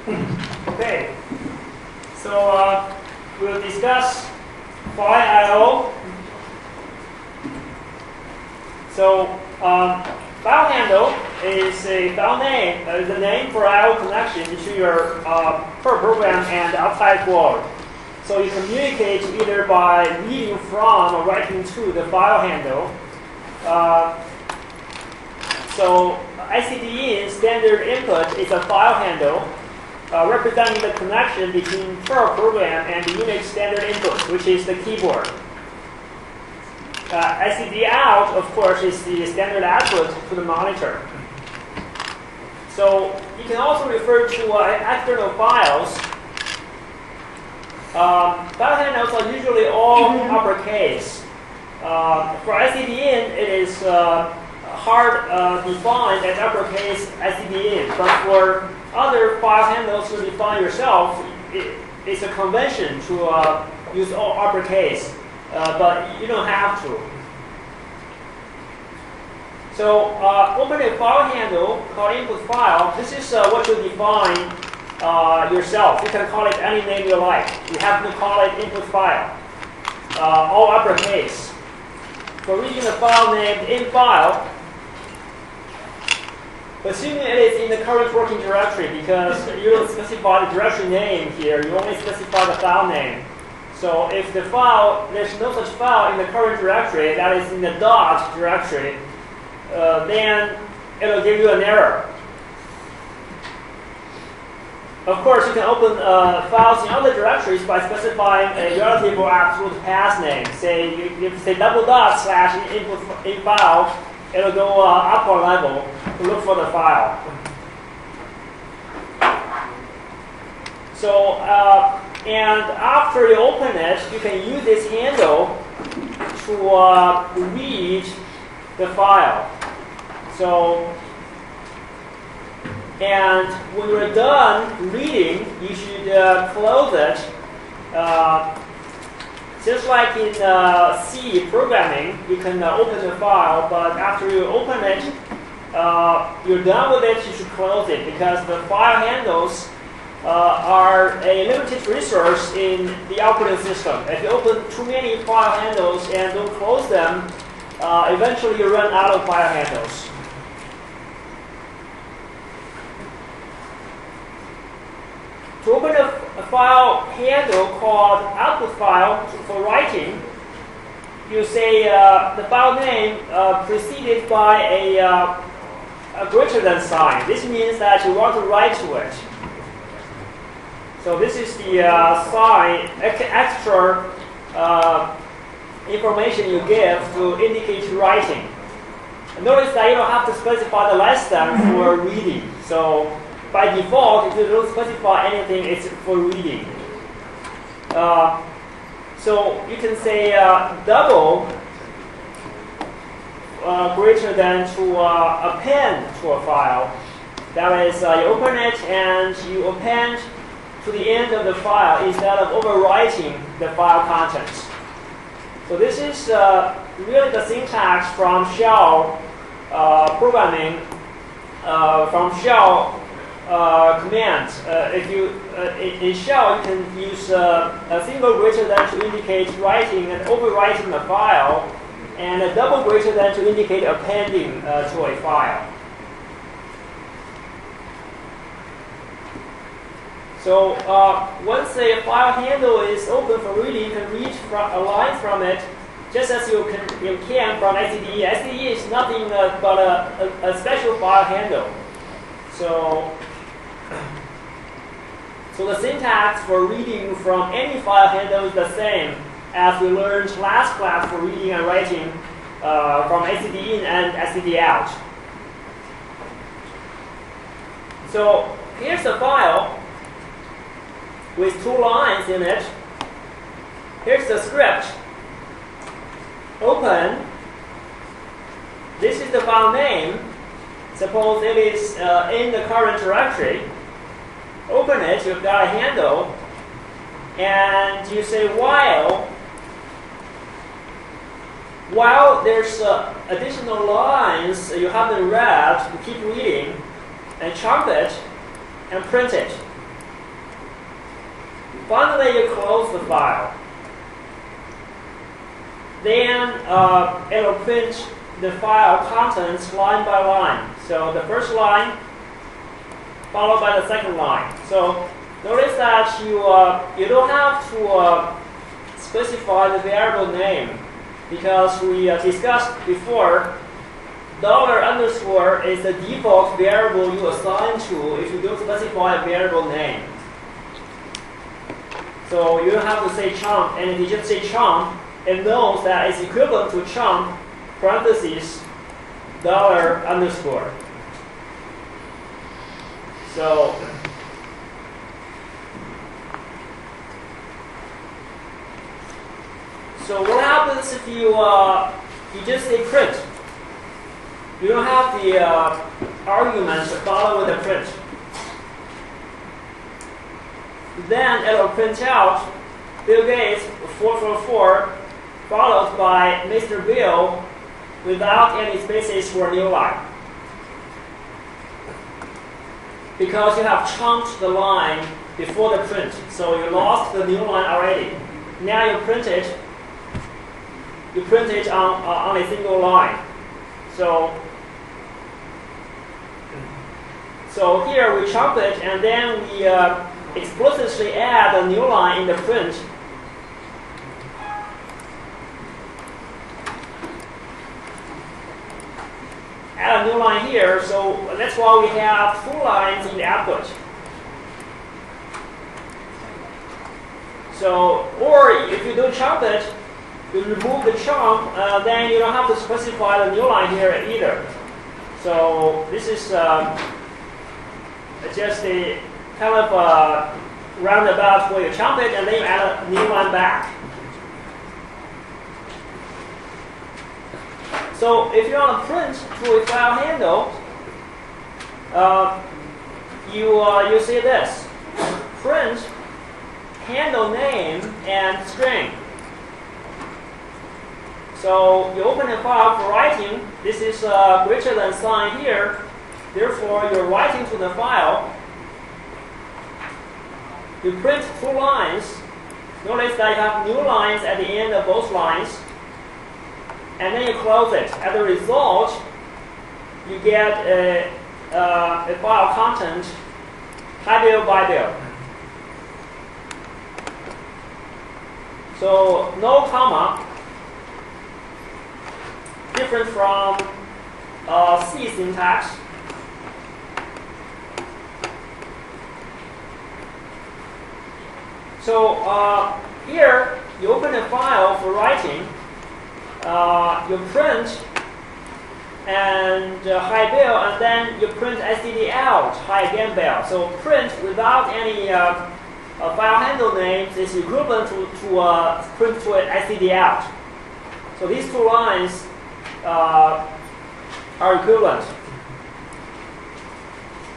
Okay, so we'll discuss file I/O. So file handle is a file name, the name for I/O connection between your per program and the outside world. So you communicate either by reading from or writing to the file handle. So ICDE standard input is a file handle representing the connection between per program and the Unix standard input, which is the keyboard. ICDE out, of course, is the standard output to the monitor. So you can also refer to external files. File handles are usually all uppercase. For ICDE, it is hard defined as uppercase ICDE, but for other file handles to define yourself, it's a convention to use all uppercase, but you don't have to. So open a file handle called input file. This is what you define yourself. You can call it any name you like. You have to call it input file, all uppercase. For reading a file named in file, assuming it is in the current working directory, because you don't specify the directory name here, you only specify the file name. So if the file, there's no such file in the current directory that is in the dot directory, then it'll give you an error. Of course, you can open files in other directories by specifying a relative or absolute path name. Say you say double dot slash input in file, it'll go up one level to look for the file. So, and after you open it, you can use this handle to read the file. So, and when you're done reading, you should close it. Just like in C programming, you can open the file, but after you open it, you're done with it, you should close it, because the file handles are a limited resource in the operating system. If you open too many file handles and don't close them, eventually you run out of file handles. To open a file handle called output file for writing, you say the file name preceded by a greater than sign. This means that you want to write to it. So this is the sign, extra information you give to indicate writing. And notice that you don't have to specify the less than for reading. So by default, if you don't specify anything, it's for reading. So you can say double greater than to append to a file. That is, you open it and you append to the end of the file instead of overwriting the file contents. So this is really the syntax from shell programming, from shell commands. If you in shell, you can use a single greater than to indicate writing and overwriting a file, and a double greater than to indicate appending to a file. So once a file handle is open for reading, you can read a line from it, just as you can from ICDE. ICDE is nothing but a special file handle. So the syntax for reading from any file handle is the same as we learned last class for reading and writing from ICDE in and ICDE out. So here's a file with 2 lines in it. Here's the script. Open. This is the file name. Suppose it is in the current directory. Open it, you've got a handle, and you say while there's additional lines you haven't read, you keep reading, and chunk it, and print it. Finally, you close the file. Then it will print the file contents line by line. So the first line followed by the second line. So notice that you don't have to specify the variable name, because we discussed before, $_ is the default variable you assign to if you don't specify a variable name. So you don't have to say chunk, and if you just say chunk, it knows that it's equivalent to chunk parentheses $_. So what happens if you just say print? You don't have the arguments followed with the print. Then it will print out Bill Gates 444 followed by Mr. Bill without any spaces for a new line. Because you have chunked the line before the print, so you lost the new line already. Now you print it on a single line. So here we chunk it, and then we explicitly add a new line in the print. Add a new line here, so that's why we have 2 lines in the output. So, or if you don't chunk it, you remove the chunk, then you don't have to specify the new line here either. So this is just a kind of a roundabout where you chunk it and then you add a new line back. So if you want to print to a file handle, you see this: print handle name and string. So you open a file for writing. This is greater than sign here. Therefore, you're writing to the file. You print 2 lines. Notice that you have new lines at the end of both lines. And then you close it. As a result, you get a file content, high bill by bill. So no comma, different from C syntax. So here, you open a file for writing. You print and high bill, and then you print std out, high again bill. So print without any file handle names is equivalent to print to std out. So these 2 lines are equivalent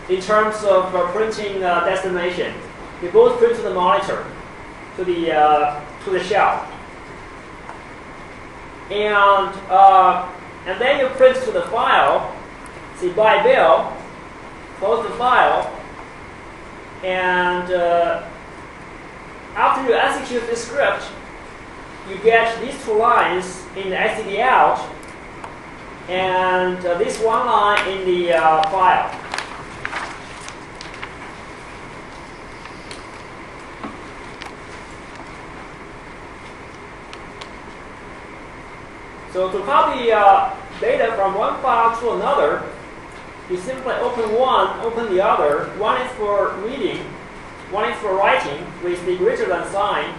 in terms of printing destination. They both print to the monitor, to the shell. And then you print to the file, say by bill, close the file, and after you execute this script, you get these 2 lines in the std out, and this 1 line in the file. So to copy data from one file to another, you simply open one, open the other. One is for reading, one is for writing with the greater than sign.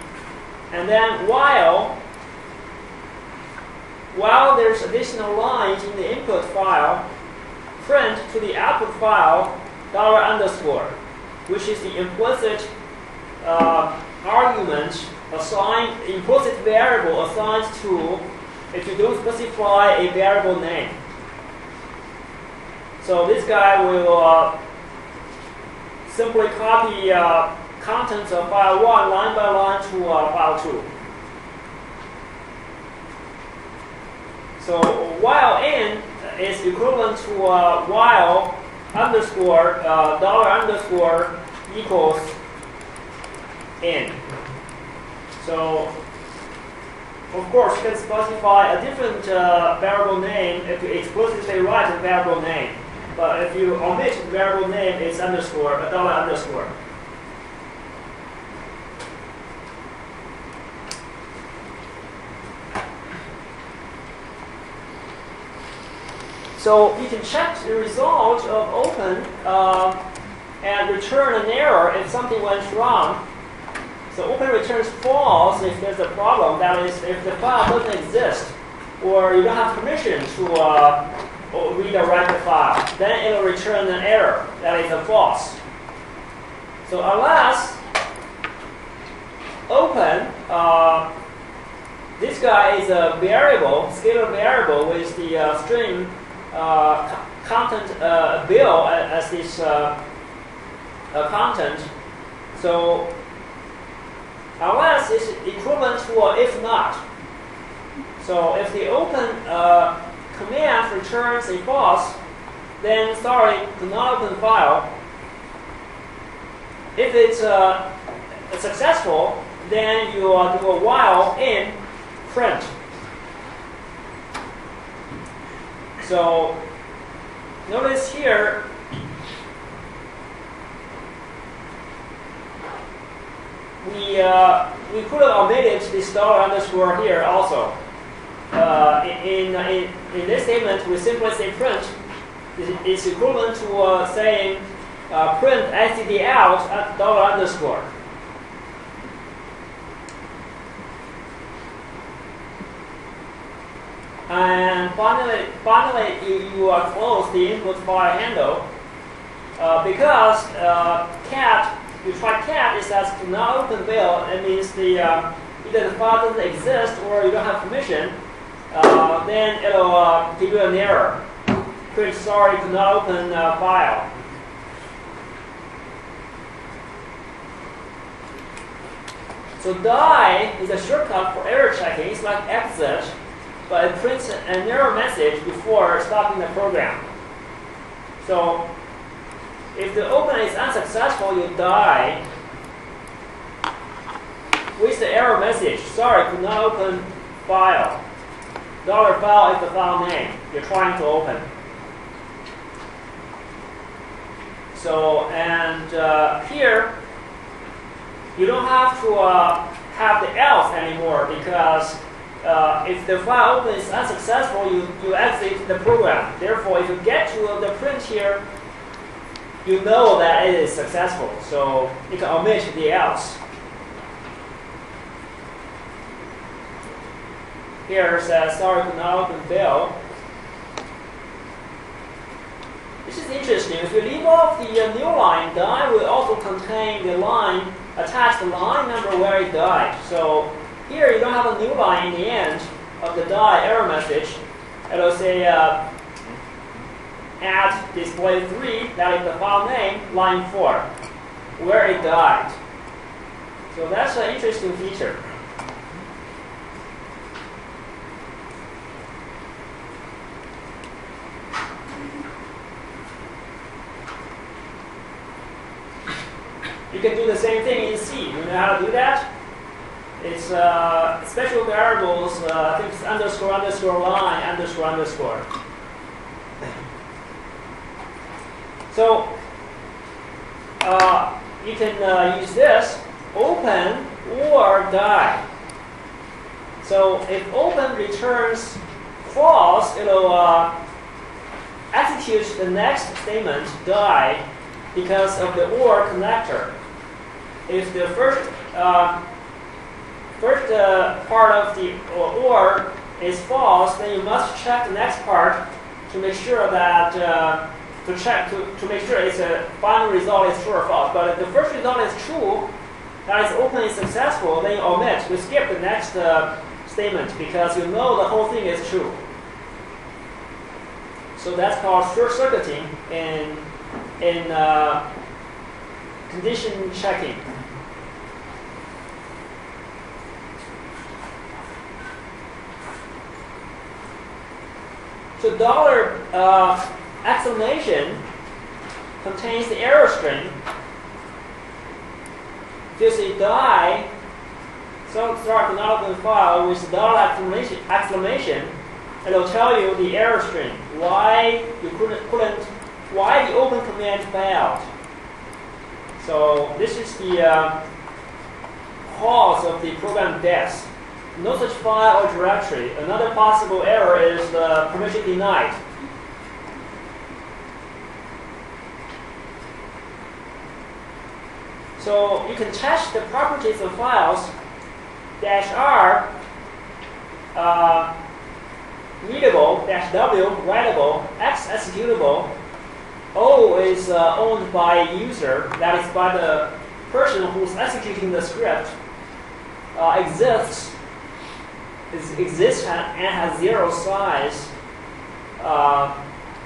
And then while there's additional lines in the input file, print to the output file $_, which is the implicit argument assigned, implicit variable assigned to if you don't specify a variable name. So this guy will simply copy contents of file 1 line by line to file 2. So while in is equivalent to while $_ equals in. So, of course, you can specify a different variable name if you explicitly write a variable name. But if you omit the variable name, it's underscore, a dollar underscore. So you can check the result of open and return an error if something went wrong. So open returns false if there's a problem. That is, if the file doesn't exist or you don't have permission to read or write the file, then it will return an error. That is a false. So unless open, this guy is a variable, scalar variable with the string content bill as this content. So unless it's equivalent to a if not. So if the open command returns a false, then sorry, do not open file. If it's successful, then you do a while in print. So notice here, we could have omitted this dollar underscore here also. In this statement, we simply say print is equivalent to saying print std out at dollar underscore. And finally, you close the input file handle because cat. You try cat, it says do not open bill. It means either the file doesn't exist or you don't have permission. Then it'll give you an error. Print sorry, do not open file. So die is a shortcut for error checking. It's like exit, but it prints an error message before stopping the program. So if the open is unsuccessful, you die with the error message. Sorry, could not open file. Dollar file is the file name you're trying to open. So, and here, you don't have to have the else anymore because if the file open is unsuccessful, you exit the program. Therefore, if you get to the print here, you know that it is successful, so you can omit the else. Here it says, sorry, could not open bill. This is interesting. If you leave off the new line, die will also contain the line, attach the line number where it died. So here you don't have a new line in the end of the die error message. It'll say, add display 3, that is the file name, line 4, where it died. So that's an interesting feature. You can do the same thing in C. You know how to do that? It's special variables, I think it's underscore, underscore, line, underscore, underscore. So you can use this, open or die. So if open returns false, it'll execute the next statement, die, because of the or connector. If the first part of the or is false, then you must check the next part to make sure that to make sure its final result is true or false. But if the first result is true, that is open is successful, then you omit, you skip the next statement because you know the whole thing is true. So that's called short-circuiting in condition checking. So dollar exclamation contains the error string. if you say die, so start not open file with $exclamation, it'll tell you the error string, why you why the open command failed. So this is the cause of the program death. No such file or directory. Another possible error is the permission denied. So you can test the properties of files. -R readable, -W writable, X executable. O is owned by a user, that is by the person who's executing the script. Exists and has 0 size.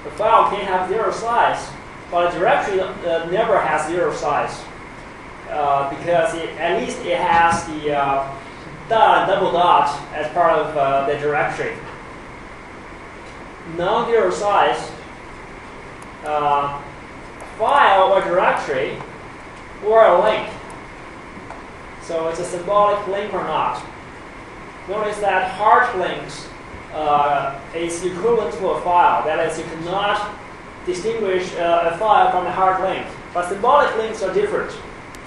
The file can have 0 size, but a directory never has 0 size because at least it has the dot and double dot as part of the directory. Non-zero size file or directory or a link. So it's a symbolic link or not. Notice that hard links is equivalent to a file. That is, you cannot distinguish a file from a hard link. But symbolic links are different.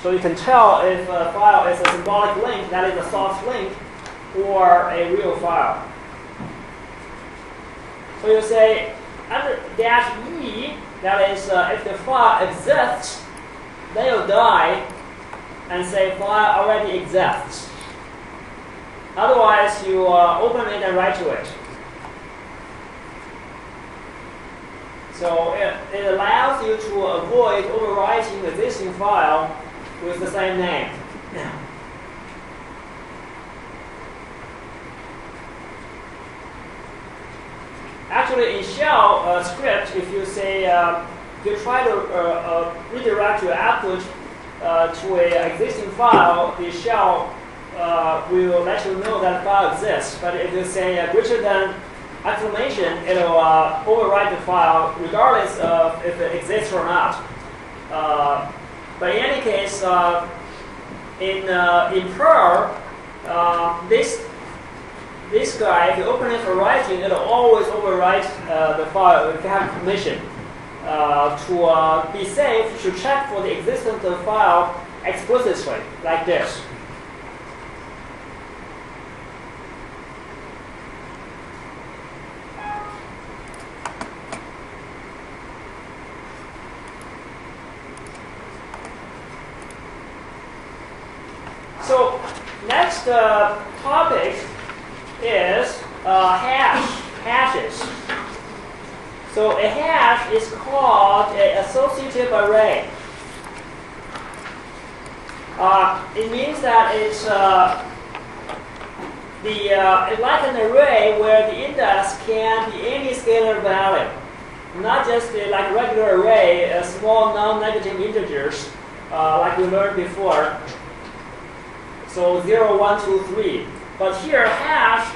So you can tell if a file is a symbolic link, that is a soft link, or a real file. So you say under -E, that is if the file exists, then you die and say file already exists. Otherwise, you open it and write to it. So it allows you to avoid overwriting the existing file with the same name. Actually, in shell script, if you say you try to redirect your output to an existing file, the shell will let you know that file exists. But if you say greater than exclamation, it'll overwrite the file regardless of if it exists or not. But in any case, in Perl, this guy, if you open it for writing, it'll always overwrite the file if you have permission. To be safe, you should check for the existence of the file explicitly, like this. So next topic is hashes. So a hash is called an associative array. It means that it's like an array where the index can be any scalar value, not just like regular array, small non-negative integers like we learned before. So 0, 1, 2, 3. But here, hash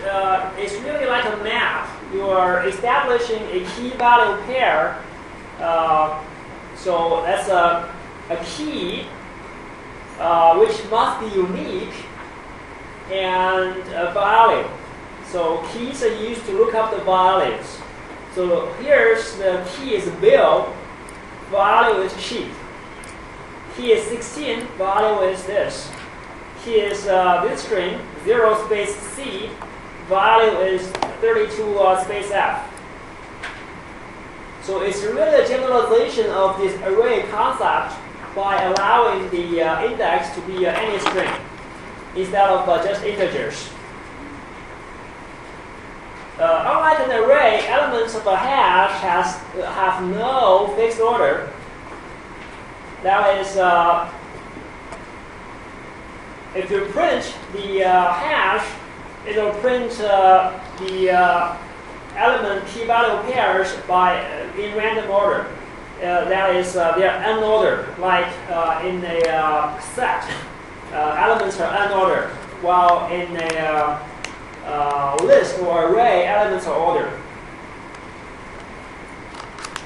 is really like a map. You are establishing a key value pair. So that's a key which must be unique and a value. So keys are used to look up the values. So here's the key is bill, value is cheap. Key is 16, value is this. Key is this string, 0 space C, value is 32 space F. So it's really a generalization of this array concept by allowing the index to be any string instead of just integers. Unlike an array, elements of a hash have no fixed order. That is, if you print the hash, it will print the element key value pairs in random order. That is, they are unordered, like in a set. Elements are unordered, while in a list or array, elements are ordered.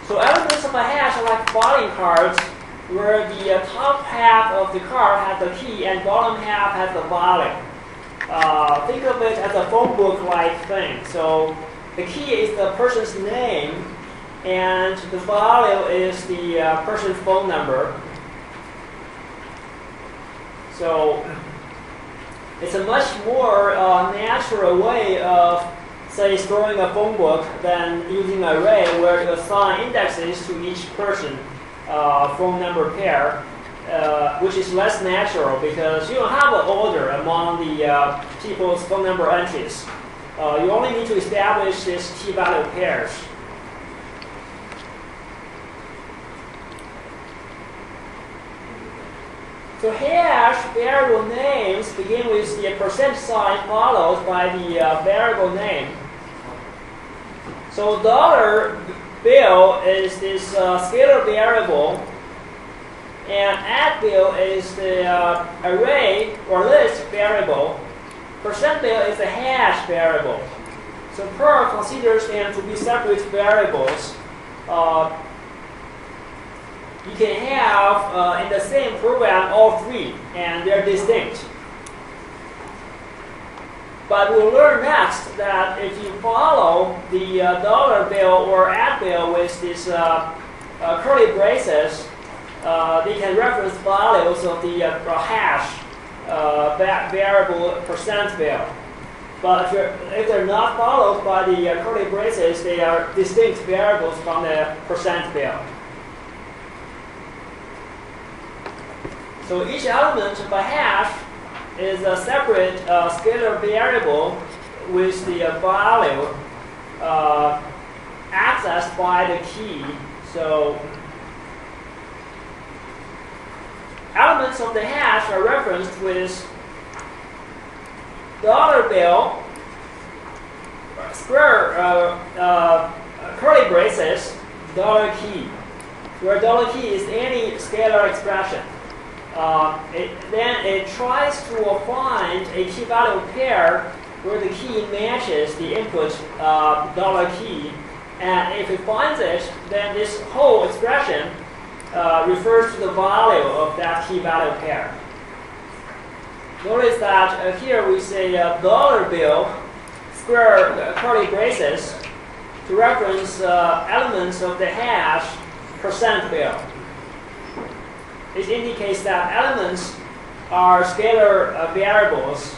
So elements of a hash are like calling cards where the top half of the card has the key and bottom half has the value. Think of it as a phone book-like thing. So the key is the person's name, and the value is the person's phone number. So it's a much more natural way of, say, storing a phone book than using an array where you assign indexes to each person phone number pair, which is less natural because you don't have an order among the people's phone number entries. You only need to establish these key-value pairs. So hash variable names begin with the percent sign followed by the variable name. So dollar bill is this scalar variable, and at bill is the array or list variable. Percent bill is the hash variable. So Perl considers them to be separate variables. You can have in the same program all three, and they're distinct. But we'll learn next that if you follow the dollar bill or at bill with these curly braces, they can reference values of the hash variable percent bill. But if they're not followed by the curly braces, they are distinct variables from the percent bill. So each element of a hash is a separate scalar variable with the value accessed by the key. So elements of the hash are referenced with dollar bill, square curly braces, dollar key, where dollar key is any scalar expression. Then it tries to find a key-value pair where the key matches the input dollar key. And if it finds it, then this whole expression refers to the value of that key-value pair. Notice that here we say dollar bill, square curly braces, to reference elements of the hash percent bill. It indicates that elements are scalar variables.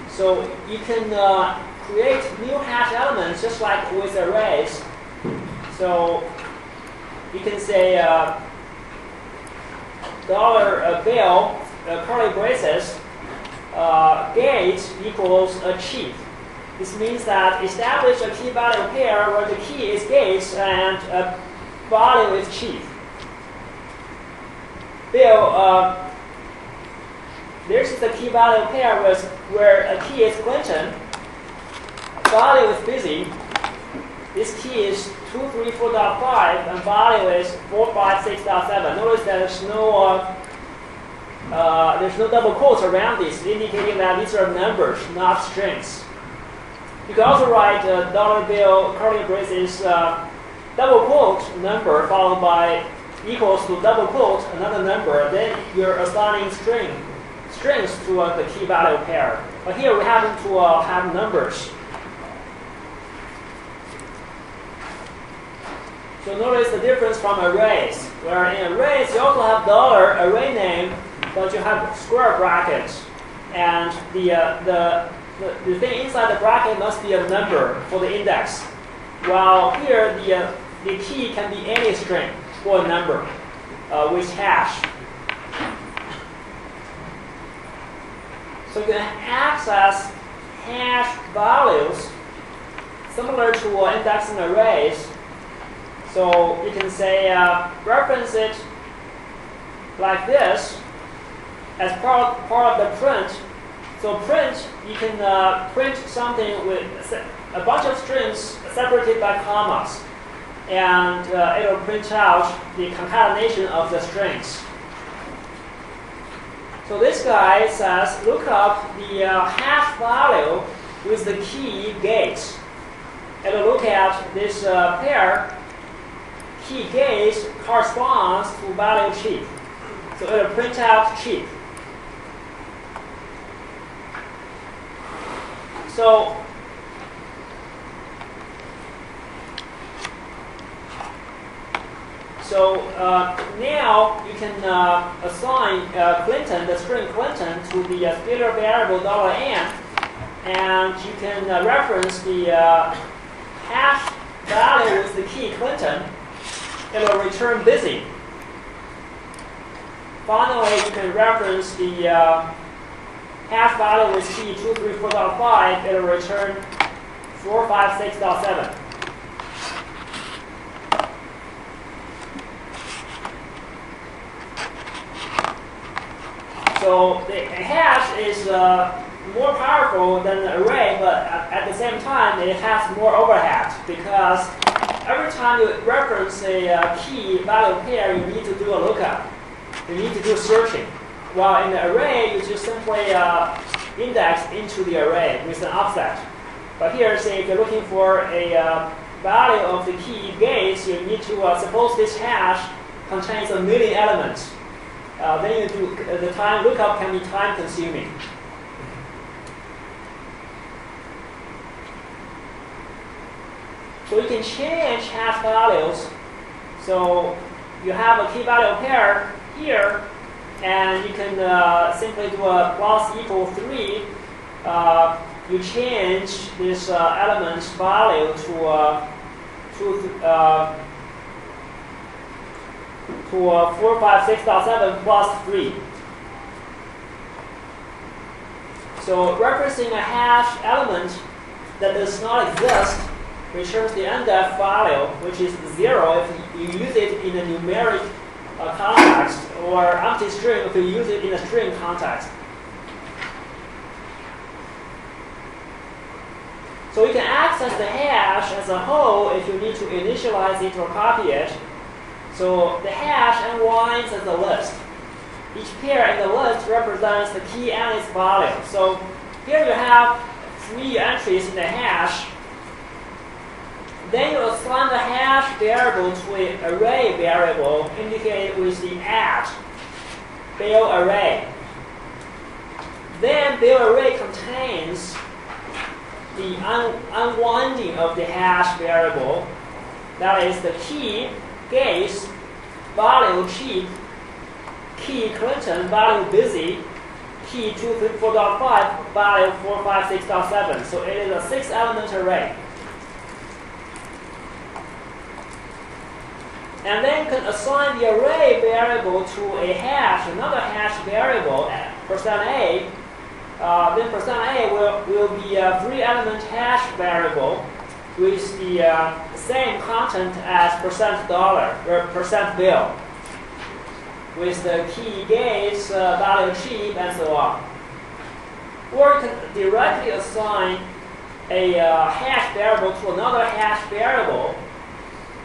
So you can create new hash elements just like with arrays. So you can say dollar bill, curly braces, gate equals achieve. This means that establish a key-value pair where the key is gates and value is chief. Bill, this is the key-value pair where a key is Clinton, value is busy. This key is 234.5 and value is 456.7. Notice that there's no double quotes around this, indicating that these are numbers, not strings. You can also write dollar bill curly braces double quote number followed by equals to double quote another number. Then you're assigning strings to the key value pair. But here we happen to have numbers. So notice the difference from arrays. Where in arrays you also have dollar array name, but you have square brackets, and the thing inside the bracket must be a number for the index. While here, the key can be any string or a number with hash. So you can access hash values similar to indexing arrays. So you can say reference it like this as part of the print. So print, you can print something with a bunch of strings separated by commas, and it will print out the concatenation of the strings. So this guy says, look up the hash value with the key gates. it'll look at this pair. Key gaze corresponds to value cheap. So it'll print out cheap. So now you can assign Clinton, the string Clinton, to the scalar variable $n, and you can reference the hash value with the key Clinton. It will return busy. Finally, you can reference the hash value with key 234.5. It will return 456.7. So the hash is more powerful than the array, but at the same time, it has more overhead because every time you reference a key value pair, you need to do a lookup. You need to do searching. While in the array, you just simply index into the array with an offset. But here, say if you're looking for a value of the key gaze, you need to suppose this hash contains 1 million elements. Then you do the time lookup can be time consuming. So you can change hash values. So you have a key value pair here, and you can simply do a plus equal 3. You change this element's value to 456.7 plus 3. So referencing a hash element that does not exist returns the ndef value, which is 0 if you use it in a numeric context, or empty string if you use it in a string context. So you can access the hash as a whole if you need to initialize it or copy it. So the hash unwinds as a list. Each pair in the list represents the key and its value. So here you have 3 entries in the hash. Then you assign the hash variable to an array variable indicated with the @bill array. Then bill array contains the unwinding of the hash variable. That is the key gaze, value cheap, key Clinton, value busy, key 234.5, value 456.7. So it is a 6-element array. And then you can assign the array variable to a hash, another hash variable, %a. Then %a will be a 3-element hash variable with the same content as $, or %bill, with the key gaze, value cheap, and so on. Or you can directly assign a hash variable to another hash variable.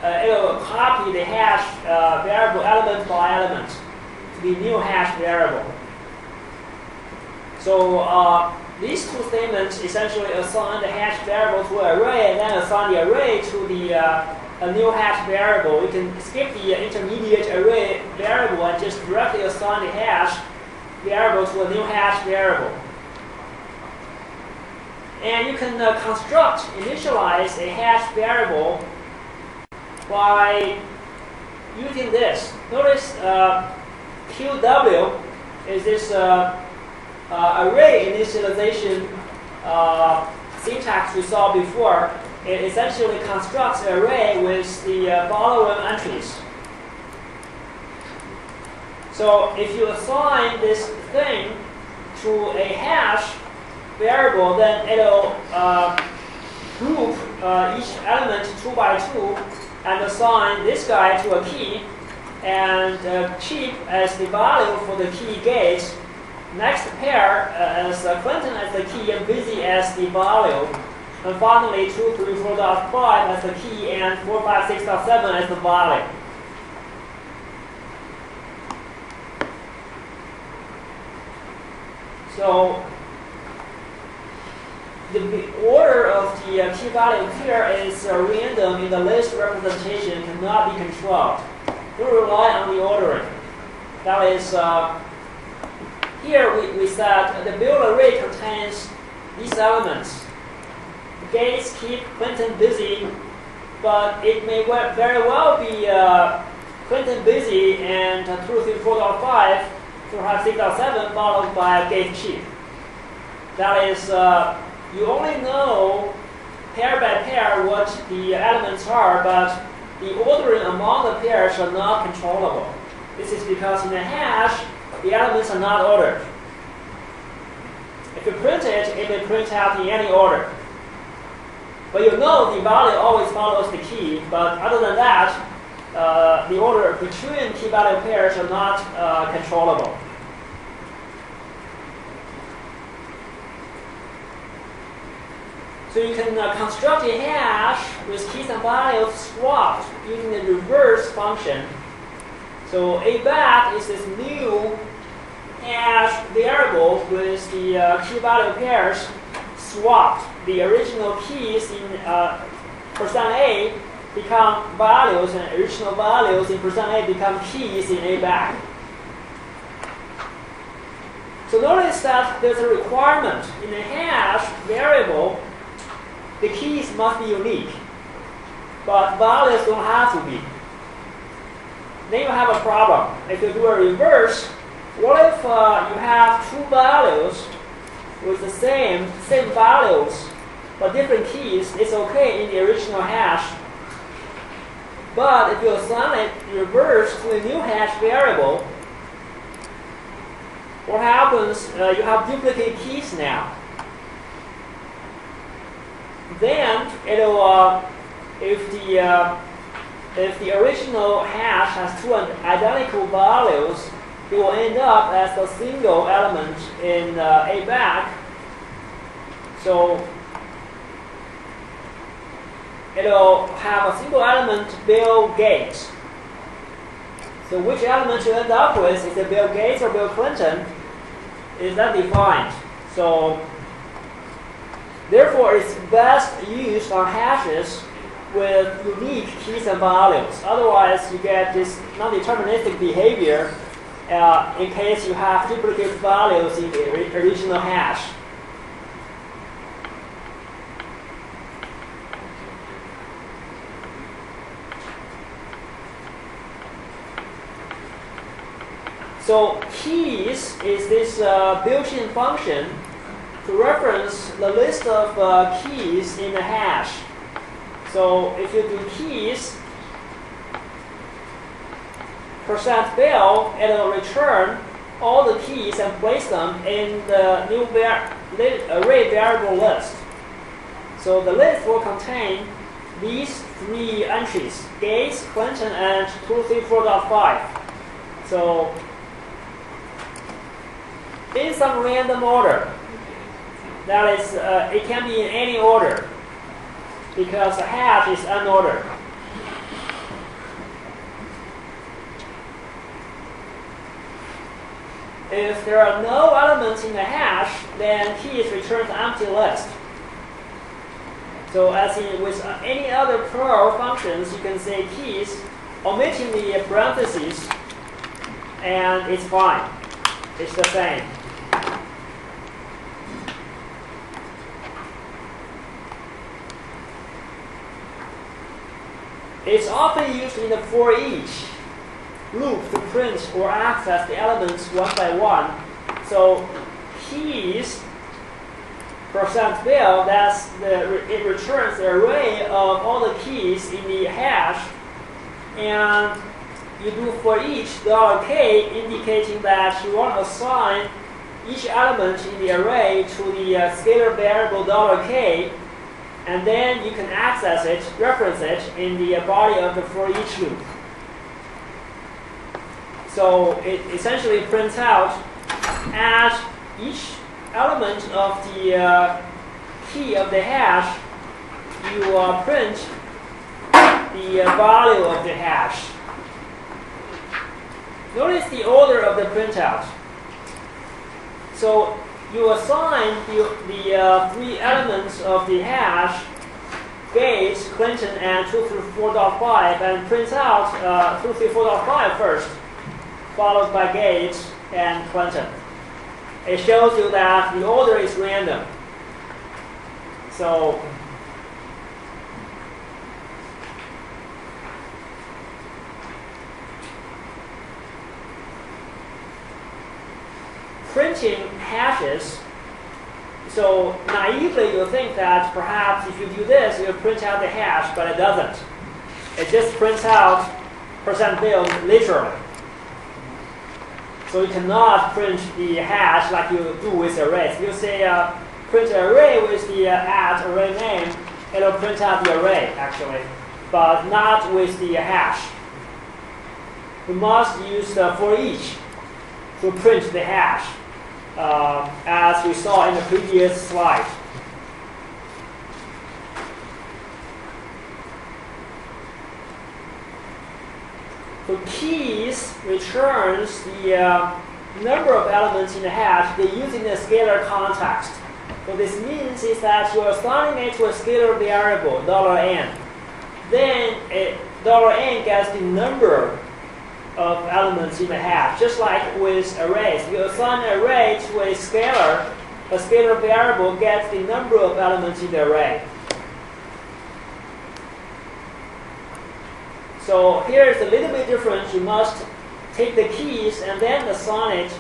It will copy the hash variable element by element to the new hash variable. So these two statements essentially assign the hash variable to an array and then assign the array to the a new hash variable. We can skip the intermediate array variable and just directly assign the hash variable to a new hash variable. And you can initialize a hash variable by using this. Notice QW is this array initialization syntax we saw before. It essentially constructs an array with the following entries. So if you assign this thing to a hash variable, then it'll group each element 2 by 2 and assign this guy to a key, and cheap as the value for the key gaze. Next pair as Clinton as the key and busy as the value. And finally 234.5 as the key and 456.7 as the value. So the order of the key value pair is random in the list representation, cannot be controlled. Don't rely on the ordering. That is, here we said the build array contains these elements. Gates keep Clinton busy, but it may very well be Clinton busy and 2, 3, 4.5 to have 6.7 followed by gate cheap. That is, you only know pair by pair what the elements are, but the ordering among the pairs are not controllable. This is because in a hash, the elements are not ordered. If you print it, it may print out in any order. But you know the value always follows the key, but other than that, the order between key value pairs are not controllable. So you can construct a hash with keys and values swapped using the reverse function. So a back is this new hash variable with the key value pairs swapped. The original keys in %A become values, and original values in %A become keys in a back. So notice that there's a requirement in a hash variable. The keys must be unique, but values don't have to be. Then you have a problem. If you do a reverse, what if you have two values with the same values, but different keys? It's okay in the original hash. But if you assign it reverse to a new hash variable, what happens? You have duplicate keys now. Then it'll, if the original hash has two identical values, it will end up as a single element in a back. So it'll have a single element Bill Gates. So which element you end up with, is it Bill Gates or Bill Clinton, is not defined. So therefore, it's best used on hashes with unique keys and values. Otherwise, you get this non-deterministic behavior in case you have duplicate values in the original hash. So keys is this built-in function to reference the list of keys in the hash. So if you do keys %Bill, it'll return all the keys and place them in the new array variable list. So the list will contain these three entries: Gates, Clinton, and 234.5. So in some random order. That is, it can be in any order because the hash is unordered. If there are no elements in the hash, then keys returns empty list. So as in with any other Perl functions, you can say keys omitting the parentheses, and it's fine. It's the same. It's often used in the for each loop to print or access the elements one by one. So keys %Bill, it returns the array of all the keys in the hash, and you do for each $k, indicating that you want to assign each element in the array to the scalar variable $k, and then you can access it, reference it in the body of the for each loop. So it essentially prints out at each element of the key of the hash, you print the value of the hash. Notice the order of the printout. So you assign the 3 elements of the hash, Gate, Clinton, and 234.5, and prints out 234.5 first, followed by Gate and Clinton. It shows you that the order is random. So printing hashes, so naively you think that perhaps if you do this, you'll print out the hash, but it doesn't. It just prints out %bill literally. So you cannot print the hash like you do with arrays. If you say print array with the @array name, it'll print out the array actually, but not with the hash. We must use for each to print the hash, as we saw in the previous slide. So keys returns the number of elements in the hash they use in the scalar context. What this means is that you're assigning it to a scalar variable, $n. Then $n gets the number of elements in the hash, just like with arrays. You assign an array to a scalar variable gets the number of elements in the array. So here is a little bit different. You must take the keys and then assign it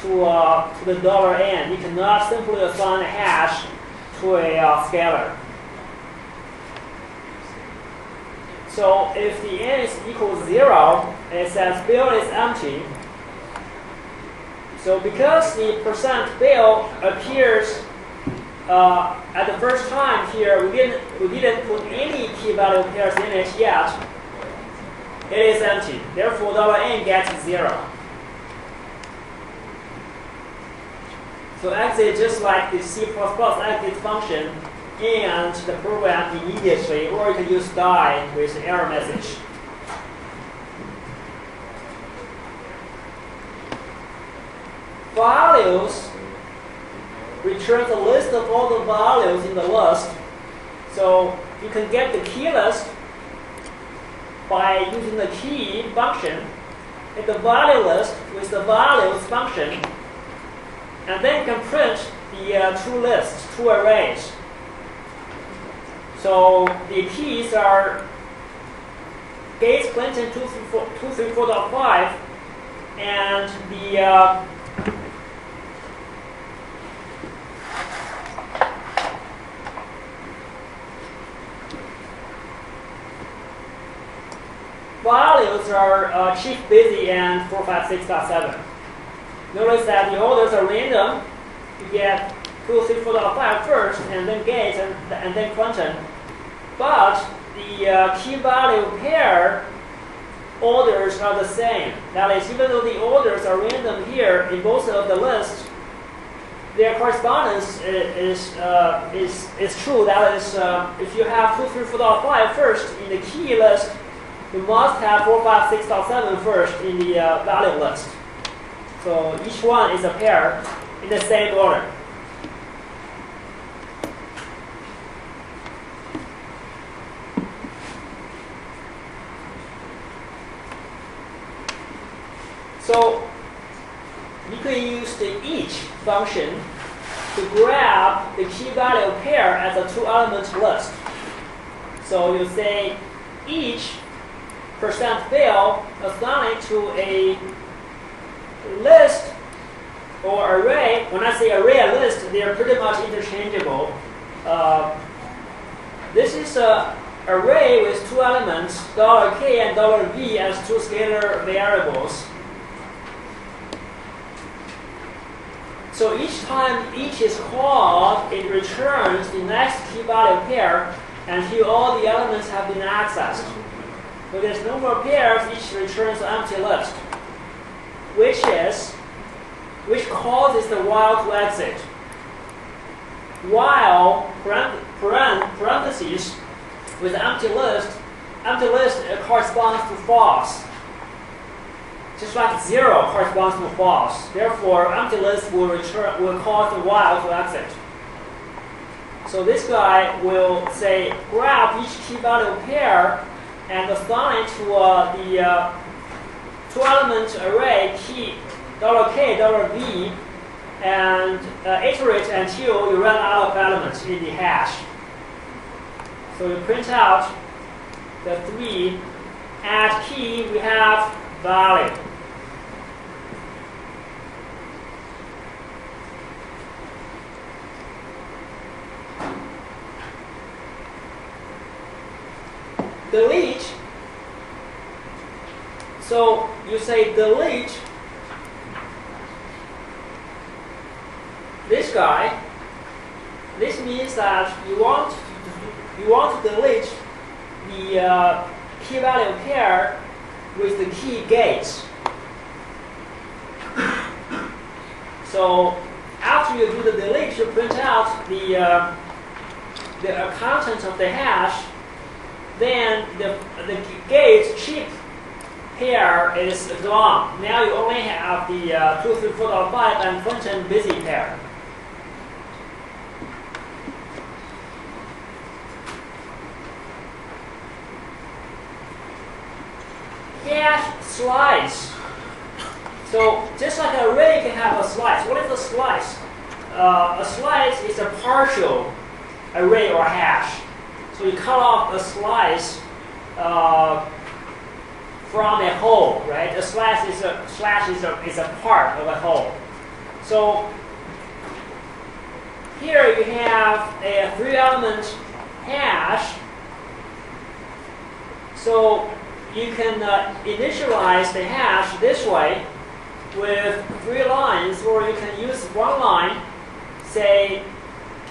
to the $n. You cannot simply assign a hash to a scalar. So if the n is equals 0, it says bill is empty. So because the %bill appears at the first time here, we didn't put any key value pairs in it yet. It is empty. Therefore, $n gets 0. So exit just like the C++ exit function, and the program immediately, or you can use die with an error message. Values returns a list of all the values in the list. So you can get the key list by using the key function in the value list with the values function, and then you can print the two lists, two arrays. So the keys are Gates Clinton 234.5 and the values are Chief Busy and 456.7. Notice that the orders are random. You get 234.5 first, and then Gates, and then Clinton. But the key value pair orders are the same. That is, even though the orders are random here in both of the lists, their correspondence is true. That is, if you have 234.5 first in the key list, you must have 456.7 first in the value list. So each one is a pair in the same order. So you can use the each function to grab the key value pair as a 2-element list. So you say each %bill assigned to a list or array. When I say array and list, they are pretty much interchangeable. This is an array with 2 elements, $k and $v, as 2 scalar variables. So each time each is called, it returns the next key value pair until all the elements have been accessed. So there's no more pairs, each returns an empty list, which causes the while to exit. While parentheses with empty list corresponds to false. just like 0 corresponds to false. Therefore, empty list will cause the while to exit. So this guy will say, grab each key value pair and assign it to the two-element array key $k, $v, and iterate until you run out of elements in the hash. So you print out the 3 at key, we have value. Delete. So you say delete this guy. This means that you want to delete the key value pair with the key gates. So after you do the delete, you print out the content of the hash. Then the gate chip pair is gone. Now you only have the 234.5 and front-end busy pair. Hash slice. So just like an array can have a slice. What is a slice? A slice is a partial array or hash. So you cut off a slice from a whole, right? A slash is a part of a whole. So here you have a 3-element hash. So you can initialize the hash this way with 3 lines, or you can use 1 line, say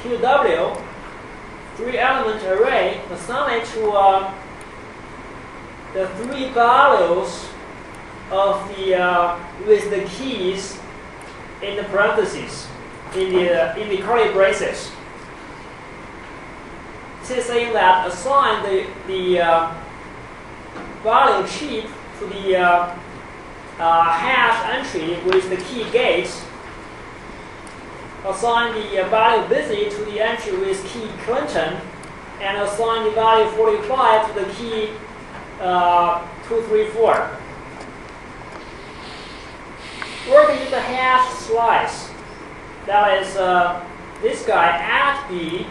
QW, 3-element array, assign it to the 3 values of the with the keys in the parentheses in the curly braces. This is saying that assign the value chip to the hash entry with the key gates. Assign the value busy to the entry with key Clinton, and assign the value 45 to the key 234. We're going to use a hash slice. That is this guy at B,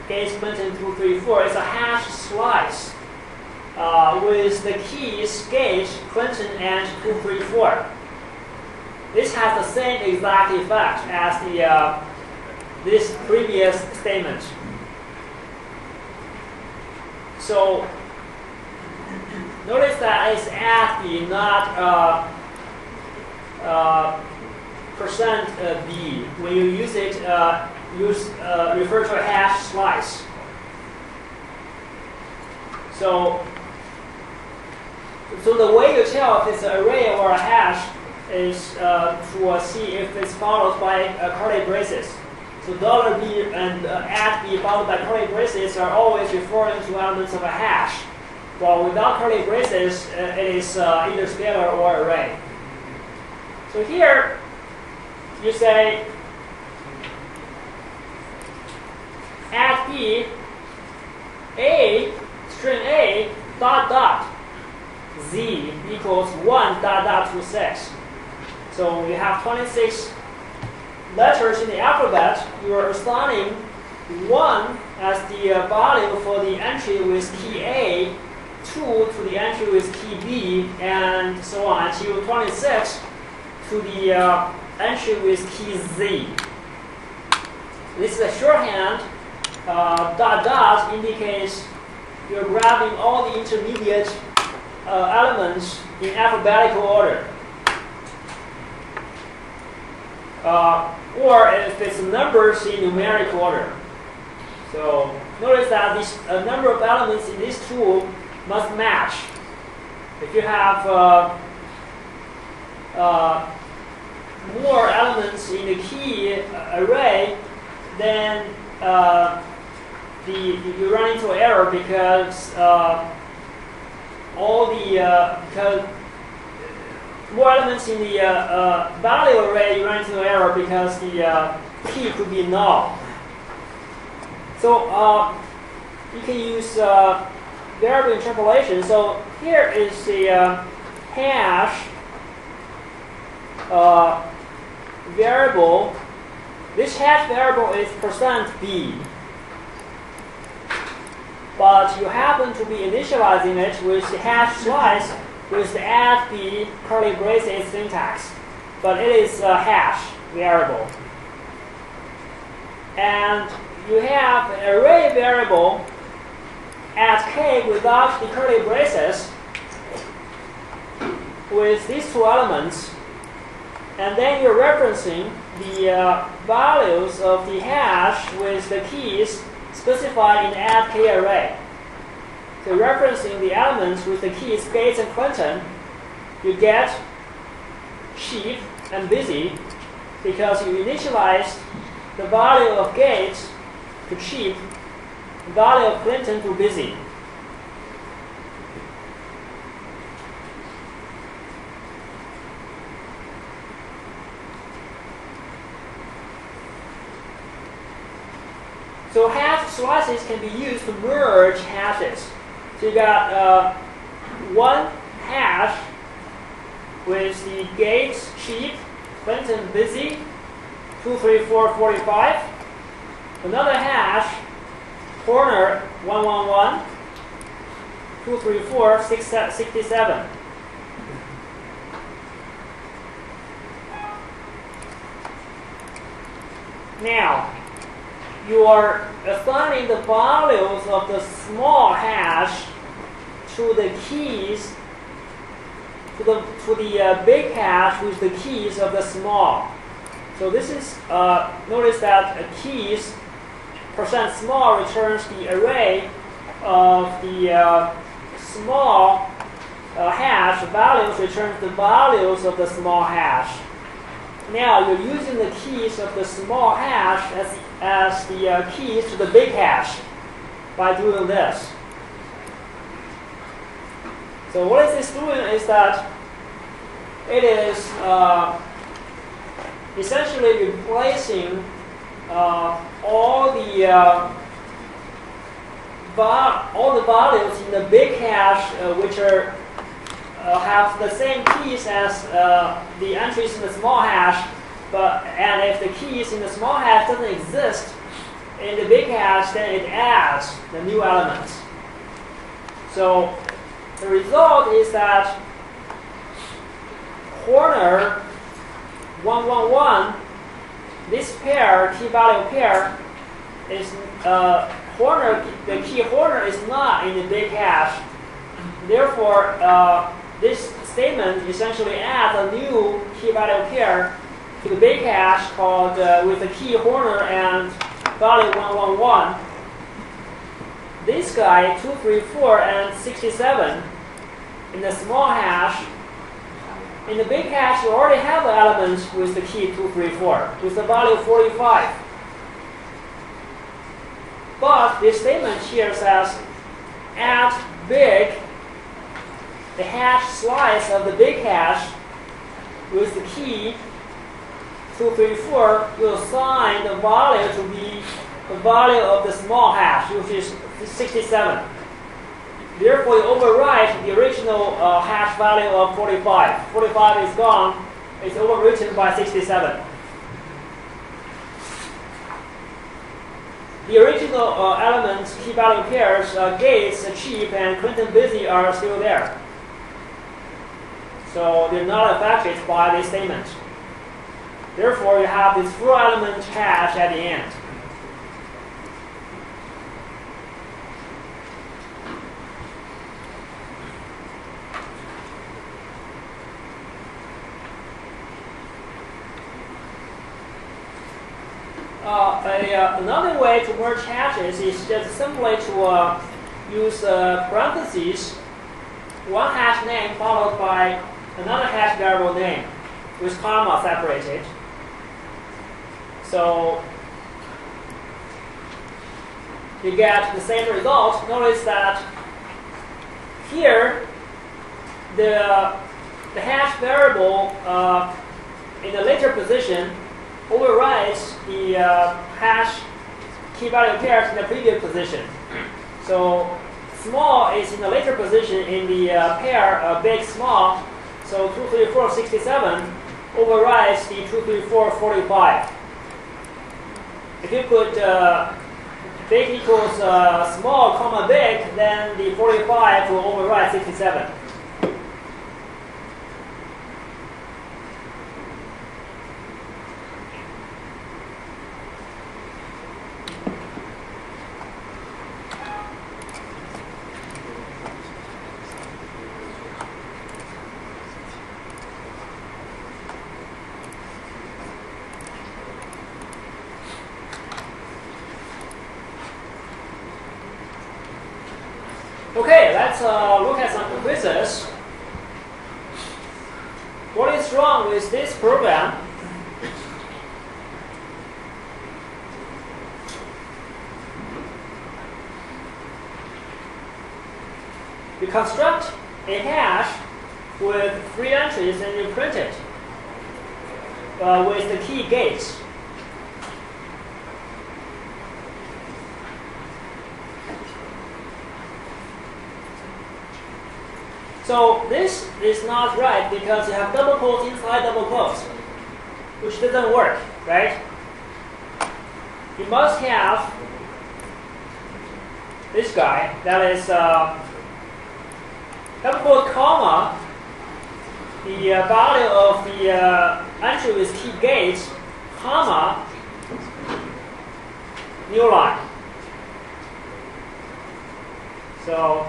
gates Clinton 234, is a hash slice with the keys gate Clinton and 234. This has the same exact effect as the this previous statement. So notice that it's ASCII, not %B. When you use it, refer to a hash slice. So the way you tell if it's an array or a hash is to see if it's followed by curly braces. So $B and @B followed by curly braces are always referring to elements of a hash. While without curly braces, it is either scalar or array. So here, you say @B A, string A, dot, Z equals 1.26. So you have 26 letters in the alphabet. You are assigning 1 as the value for the entry with key A, 2 to the entry with key B, and so on until 26 to the entry with key Z. This is a shorthand. Dot indicates you're grabbing all the intermediate elements in alphabetical order. Or if it's numbers in numeric order. So notice that this number of elements in this tool must match. If you have more elements in the key array, then you run into error because all the because more elements in the value array, you run into error because the key could be null. So you can use variable interpolation. So here is the hash variable. This hash variable is %b. But you happen to be initializing it with the hash slice with the add b curly braces syntax. But it is a hash variable. And you have an array variable at k without the curly braces with these two elements. And then you're referencing the values of the hash with the keys specified in the add k array. So referencing the elements with the keys Gates and Clinton, you get cheap and busy because you initialized the value of Gates to cheap, the value of Clinton to busy. So hash slices can be used to merge hashes. So you got one hash with the Gates cheap, Clinton busy, 2, 3, 4, 45. Another hash, corner 111, 2, 3, 4, 67. Now, you are assigning the values of the small hash to the keys, to the big hash with the keys of the small. So this is, notice that keys %small returns the array of the small hash, values returns the values of the small hash. Now you're using the keys of the small hash as the keys to the big hash by doing this. So what is this doing is that it is essentially replacing all the values in the big hash which are have the same keys as the entries in the small hash, and if the keys in the small hash doesn't exist in the big hash, then it adds the new elements. So the result is that corner 111, this pair, key value pair, is the key corner is not in the big hash. Therefore, this statement essentially adds a new key value pair to the big hash called with the key corner and value 111. This guy 2, 3, 4, and 67 in the small hash. In the big hash, you already have the elements with the key 2, 3, 4 with the value 45. But this statement here says add big, the hash slice of the big hash with the key 2, 3, 4, you assign the value to be the value of the small hash, which is 67. Therefore, you overwrite the original hash value of 45. 45 is gone. It's overwritten by 67. The original elements, key value pairs, Gates, cheap, and Clinton busy are still there. So they're not affected by this statement. Therefore, you have this full element hash at the end. Another way to merge hashes is just simply to use parentheses, one hash name followed by another hash variable name with comma separated. So you get the same result. Notice that here the the hash variable in the later position overrides the hash key value pairs in the previous position. So small is in the later position in the pair big small. So 2, 3, 4, 67 overrides the 2, 3, 4, 45. If you put big equals small comma big, then the 45 will override 67. Okay, let's look at some quizzes. What is wrong with this program? You construct a hash with 3 entries and you print it with the key gates. So this is not right because you have double quotes inside double quotes, which doesn't work, right? You must have this guy, that is double quote comma, the value of the entry with key gates, comma, new line. So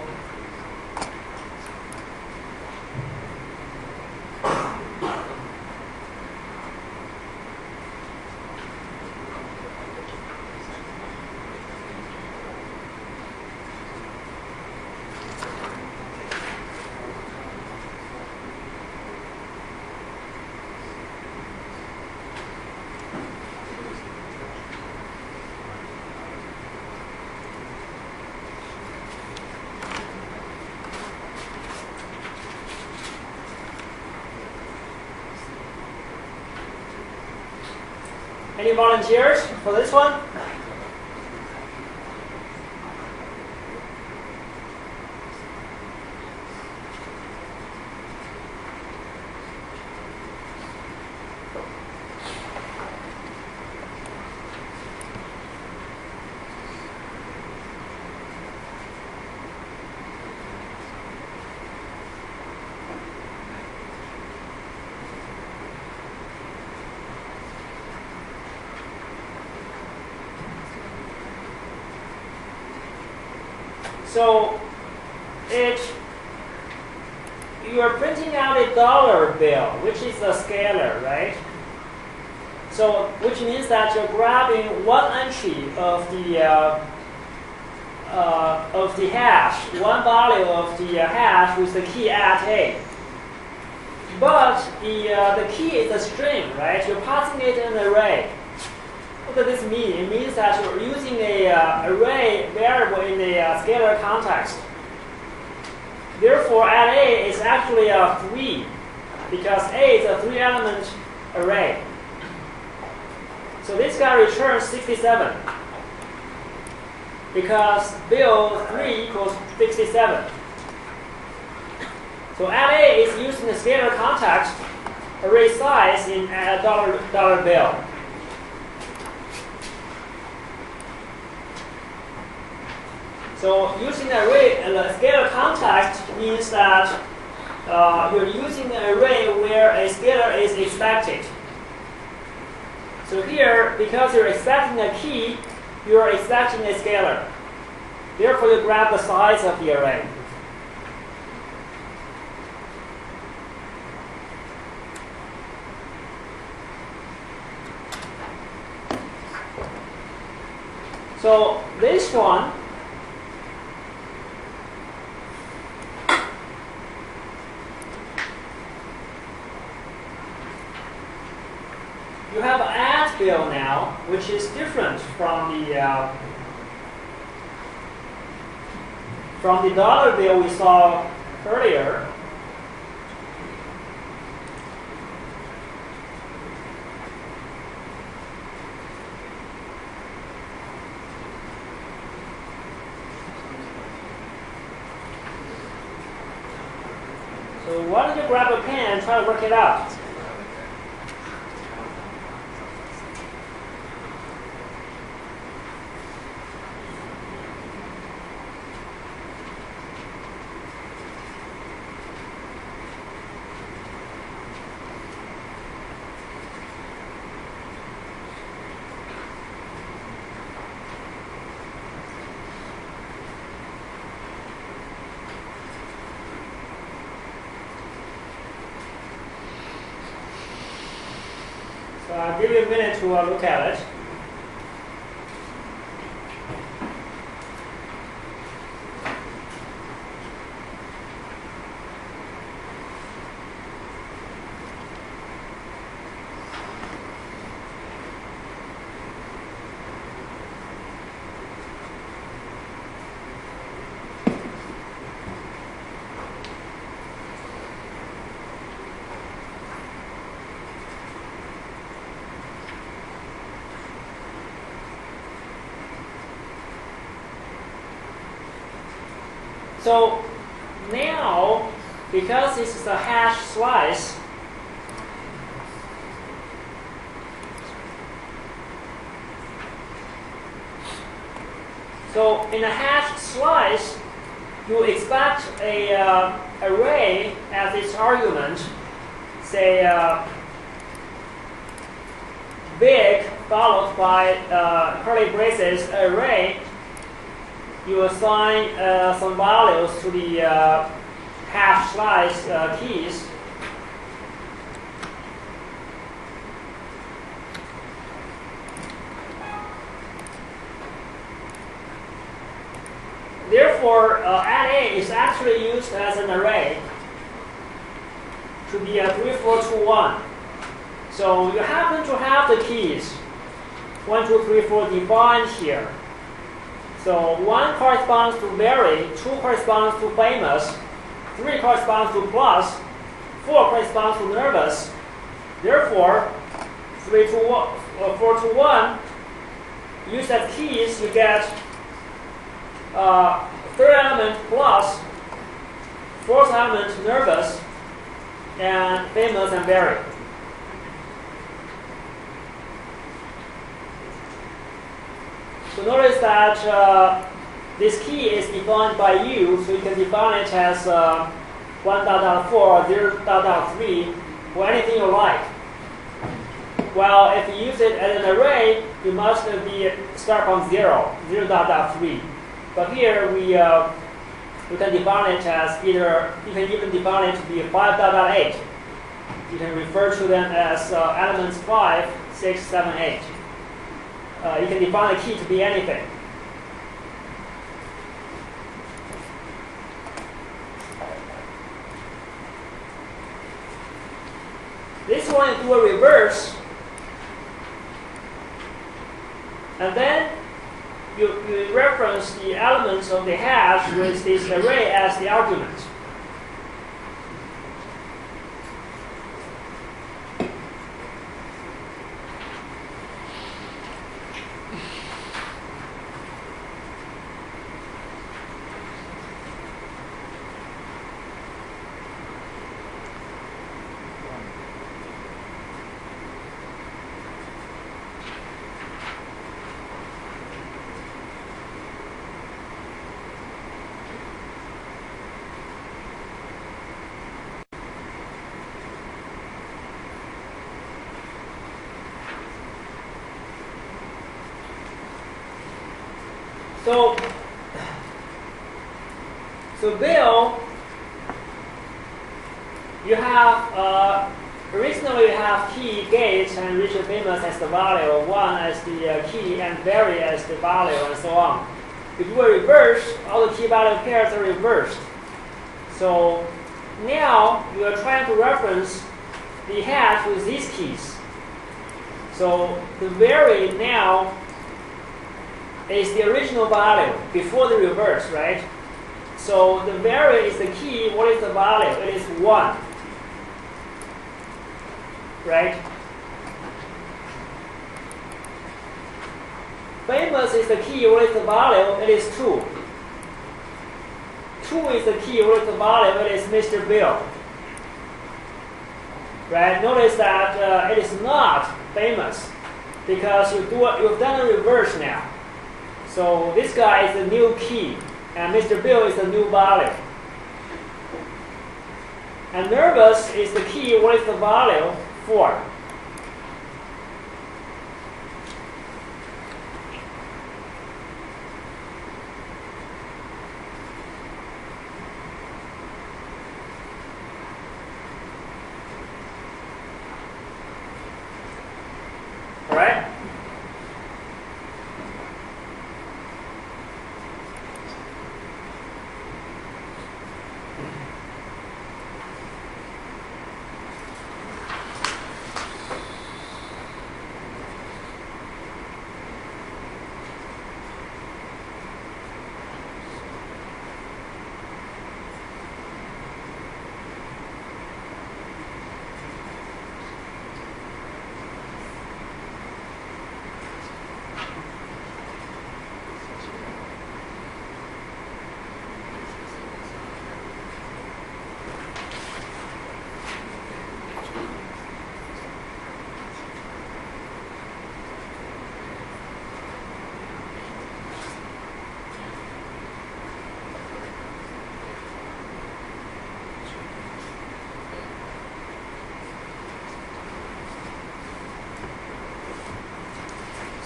any volunteers for this one? So you are printing out a dollar bill, which is a scalar, right? So which means that you're grabbing one entry of the hash, one value of the hash with the key at A. But the key is a string, right? You're passing it in an array. What does this mean? It means that you're using an array variable in a scalar context. Therefore, at A is actually a 3, because A is a 3-element array. So this guy returns 67, because bill 3 equals 67. So at A is used in the scalar context, array size in a dollar bill. So using an array in a scalar context means that you're using an array where a scalar is expected. So here, because you're expecting a key, you're expecting a scalar. Therefore, you grab the size of the array. So this one, you have an add bill now, which is different from the dollar bill we saw earlier. So why don't you grab a pen and try to work it out? So I'll give you a minute to look at it. So now, because this is a hash slice, so in a hash slice, you expect a array as its argument, say big followed by curly braces array. You assign some values to the hash slice keys. Therefore, LA is actually used as an array to be a 3, 4, 2, 1. So you happen to have the keys 1, 2, 3, 4 defined here. So 1 corresponds to very, 2 corresponds to famous, 3 corresponds to plus, 4 corresponds to nervous. Therefore, 3 to 1, 4 to 1, use as keys, you get third element plus, fourth element nervous, and famous and very. So notice that this key is defined by you, so you can define it as 1.4 or 0.3 or anything you like. Well, if you use it as an array, you must start from 0.3. But here we can define it as either, you can even define it to be 5.8. You can refer to them as elements 5, 6, 7, 8. You can define a key to be anything. This one you do a reverse, and then you reference the elements of the hash with this array as the argument. So Bill, you have originally you have key, gate, and Richard famous as the value, 1 as the key, and very as the value, and so on. If you do a reverse, all the key value pairs are reversed. So now you are trying to reference the hash with these keys. So the very now is the original value before the reverse, right? So the very is the key. What is the value? It is 1, right? Famous is the key. What is the value? It is 2. 2 is the key. What is the value? It is Mr. Bill. right? Notice that it is not famous because you've done a reverse now. So this guy is the new key, and Mr. Bill is the new value. And nervous is the key. What is the value for? All right?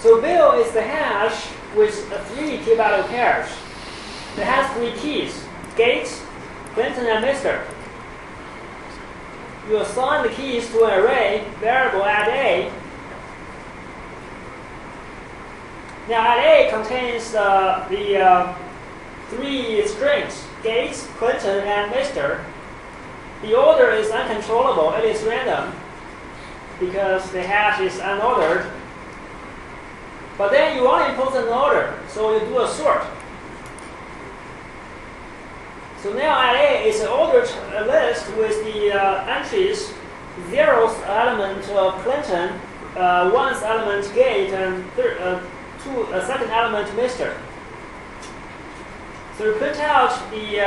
So Bill is the hash with 3 key-value pairs. It has 3 keys: Gates, Clinton, and Mr. You assign the keys to an array variable at A. Now at A contains the 3 strings: Gates, Clinton, and Mr. The order is uncontrollable. It is random because the hash is unordered. But then you want to impose an order, so you do a sort. So now at A is an ordered list with the entries: 0th element Clinton, 1st element Gate, and second element Mr. So you print out the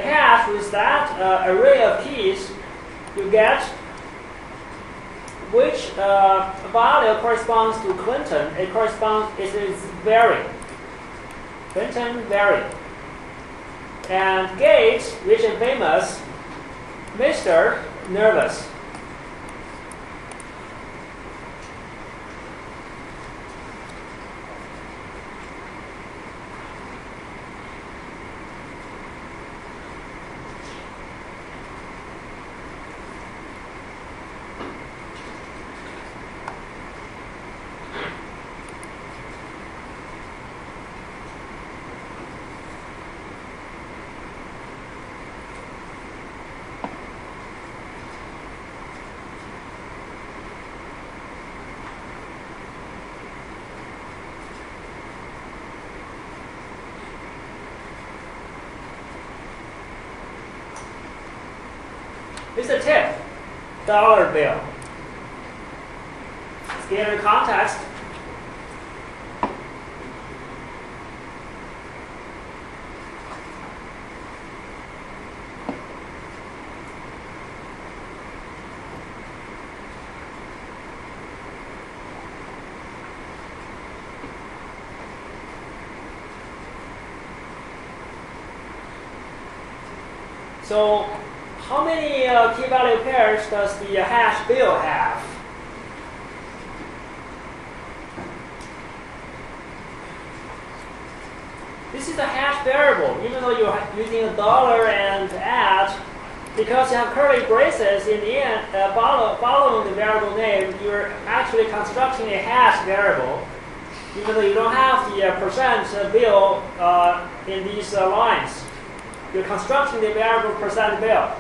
hash with that array of keys. You get which value corresponds to Clinton. It is vary. Clinton vary. And Gate, which is famous. Mr. nervous. This is a tip, dollar bill. Let's get into context. So, how many key-value pairs does the hash bill have? This is a hash variable, even though you're using a dollar and at, because you have curly braces in the end, following the variable name, you're actually constructing a hash variable, even though you don't have the percent bill in these lines. You're constructing the variable percent bill.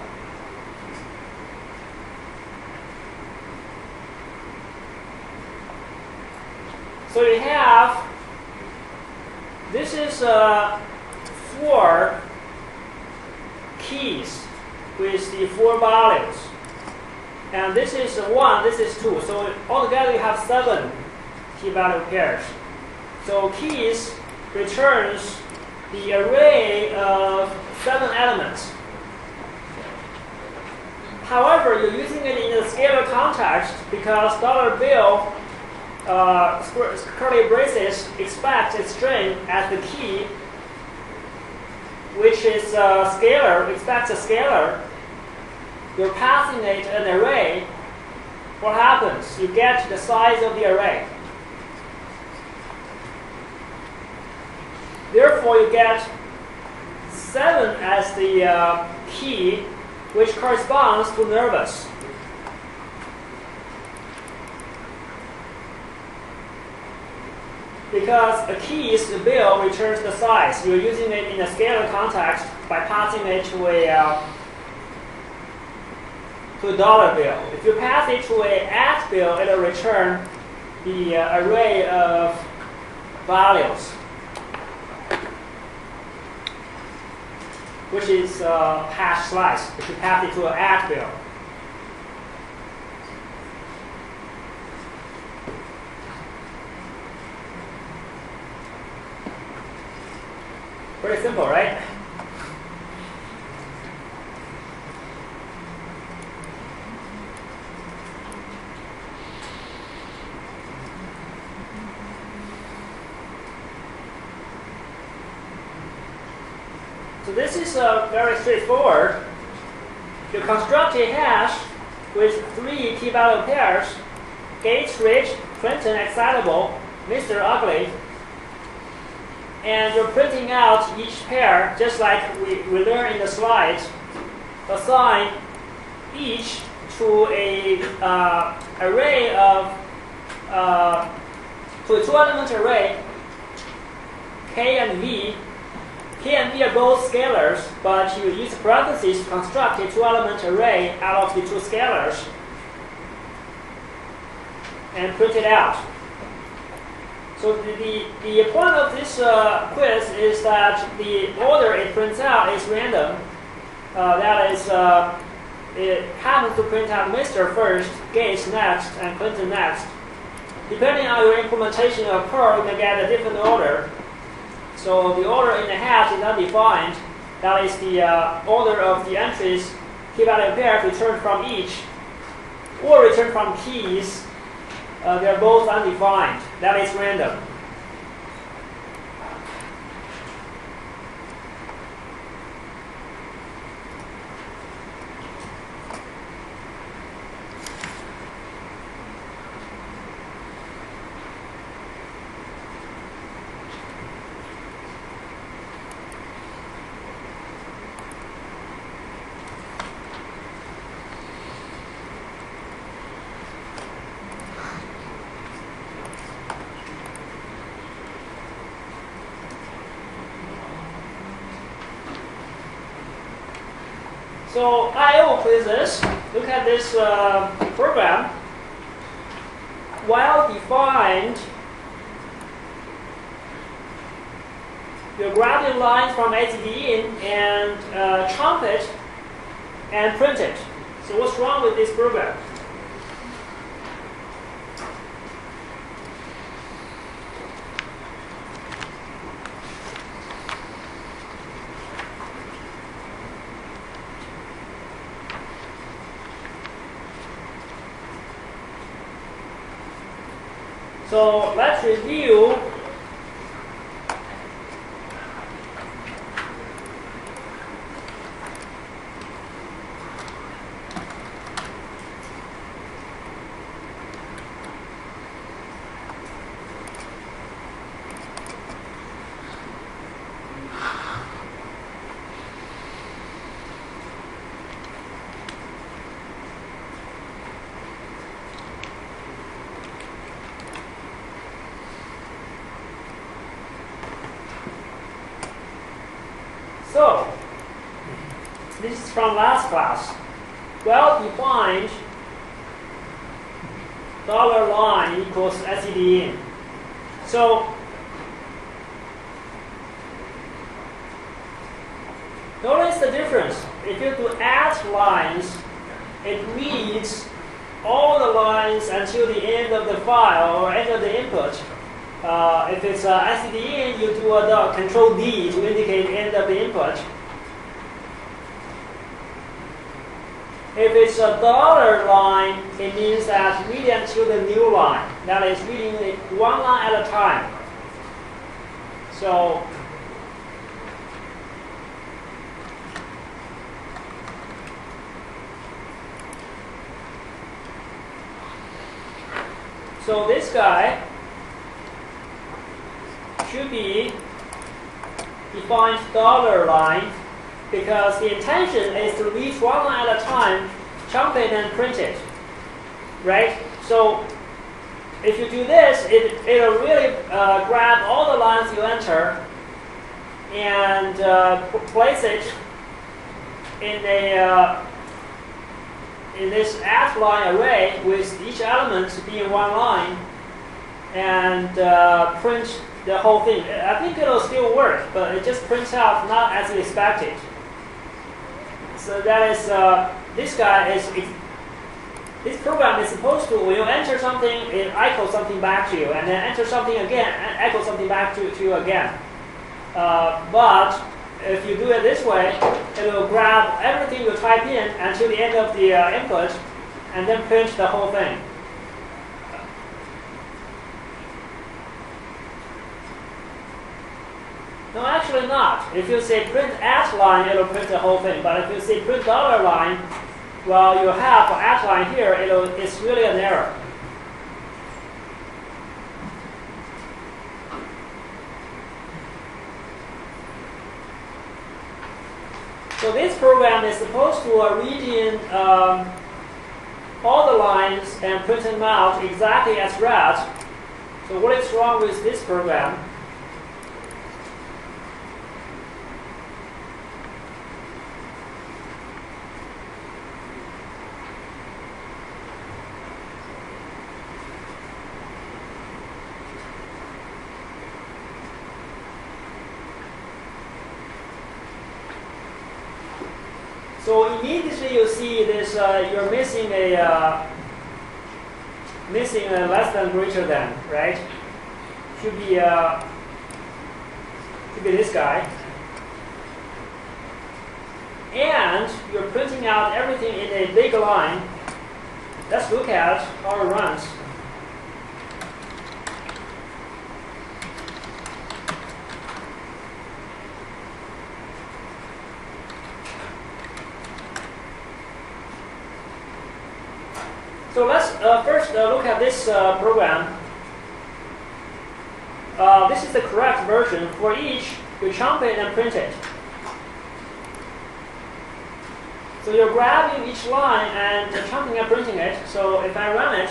So you have, this is 4 keys with the 4 values. And this is 1, this is 2. So altogether you have 7 key value pairs. So keys returns the array of 7 elements. However, you're using it in a scalar context because dollar bill curly braces expect a string as the key, which is scalar, expects a scalar. You're passing it an array. What happens? You get the size of the array. Therefore, you get 7 as the key, which corresponds to nervous. Because a key is the bill returns the size. You're using it in a scalar context by passing it to a dollar bill. If you pass it to an at bill, it will return the array of values, which is hash slice if you pass it to an at bill. Very simple, right? So this is very straightforward. You construct a hash with 3 key-value pairs: Gates, Rich, Clinton, excitable, Mr. Ugly. And you're printing out each pair, just like we learned in the slides. Assign each to a array of to a 2-element array, K and V. K and V are both scalars, but you use parentheses to construct a 2-element array out of the 2 scalars and print it out. So the point of this quiz is that the order it prints out is random. That is, it happens to print out Mr. first, Gates next, and Clinton next. Depending on your implementation of Perl, you may get a different order. So the order in the hash is undefined. That is the order of the entries, key-value pairs returned from each, or returned from keys. They're both undefined. That is random. So I/O quizzes. Look at this program. Well-defined, you grab the lines from ACD and chomp it and print it. So what's wrong with this program? So let's review So, this is from last class. Well-defined dollar line equals SED in. So, notice the difference. If you do add lines, it reads all the lines until the end of the file or end of the input. If it's SED in, you do a Control D to indicate end of the input. If it's a dollar line, it means that read until the new line. That is reading it one line at a time. So this guy should be defined dollar line, because the intention is to read one line at a time, chunk it and print it, right? So if you do this, it'll really grab all the lines you enter and place it in this at line array with each element being one line, and print the whole thing. I think it'll still work, but it just prints out not as you expected. So that is this program is supposed to, when you enter something, it echoes something back to you, and then enter something again, and echo something back to you again. But if you do it this way, it will grab everything you type in until the end of the input, and then print the whole thing. No, actually not. If you say print at line, it will print the whole thing. But if you say print dollar line, well, you have for at line here, it's really an error. So this program is supposed to read in all the lines and print them out exactly as read. So what is wrong with this program? So immediately you see this, you're missing a less than greater than, right? Should be this guy. And you're printing out everything in a big line. Let's look at how it runs. So let's first look at this program. This is the correct version. For each, you chunk it and print it. So you're grabbing each line and chunking and printing it. So if I run it,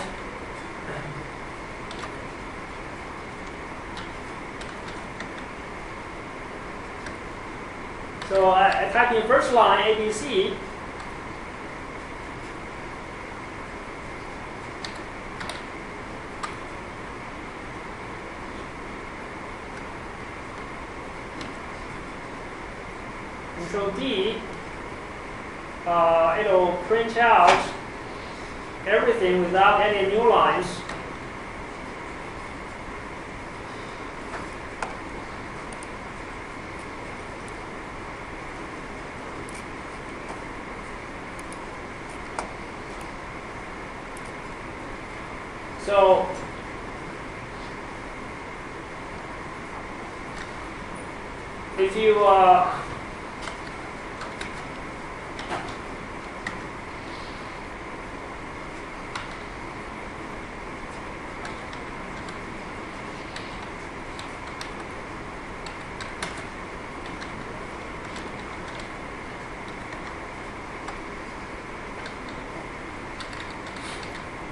so I type in first line ABC. Control D, it'll print out everything without any new lines. So if you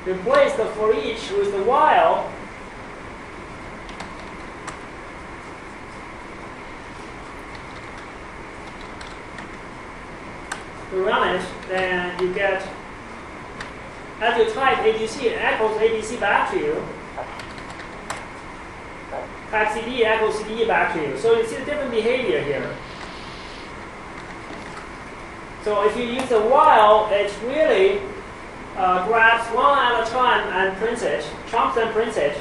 replace the for each with the while, to run it, then you get, as you type ABC, it echoes ABC back to you. Type CD, echoes CD back to you. So you see the different behavior here. So if you use the while, it really grabs one at a time and prints it, chunks and prints it.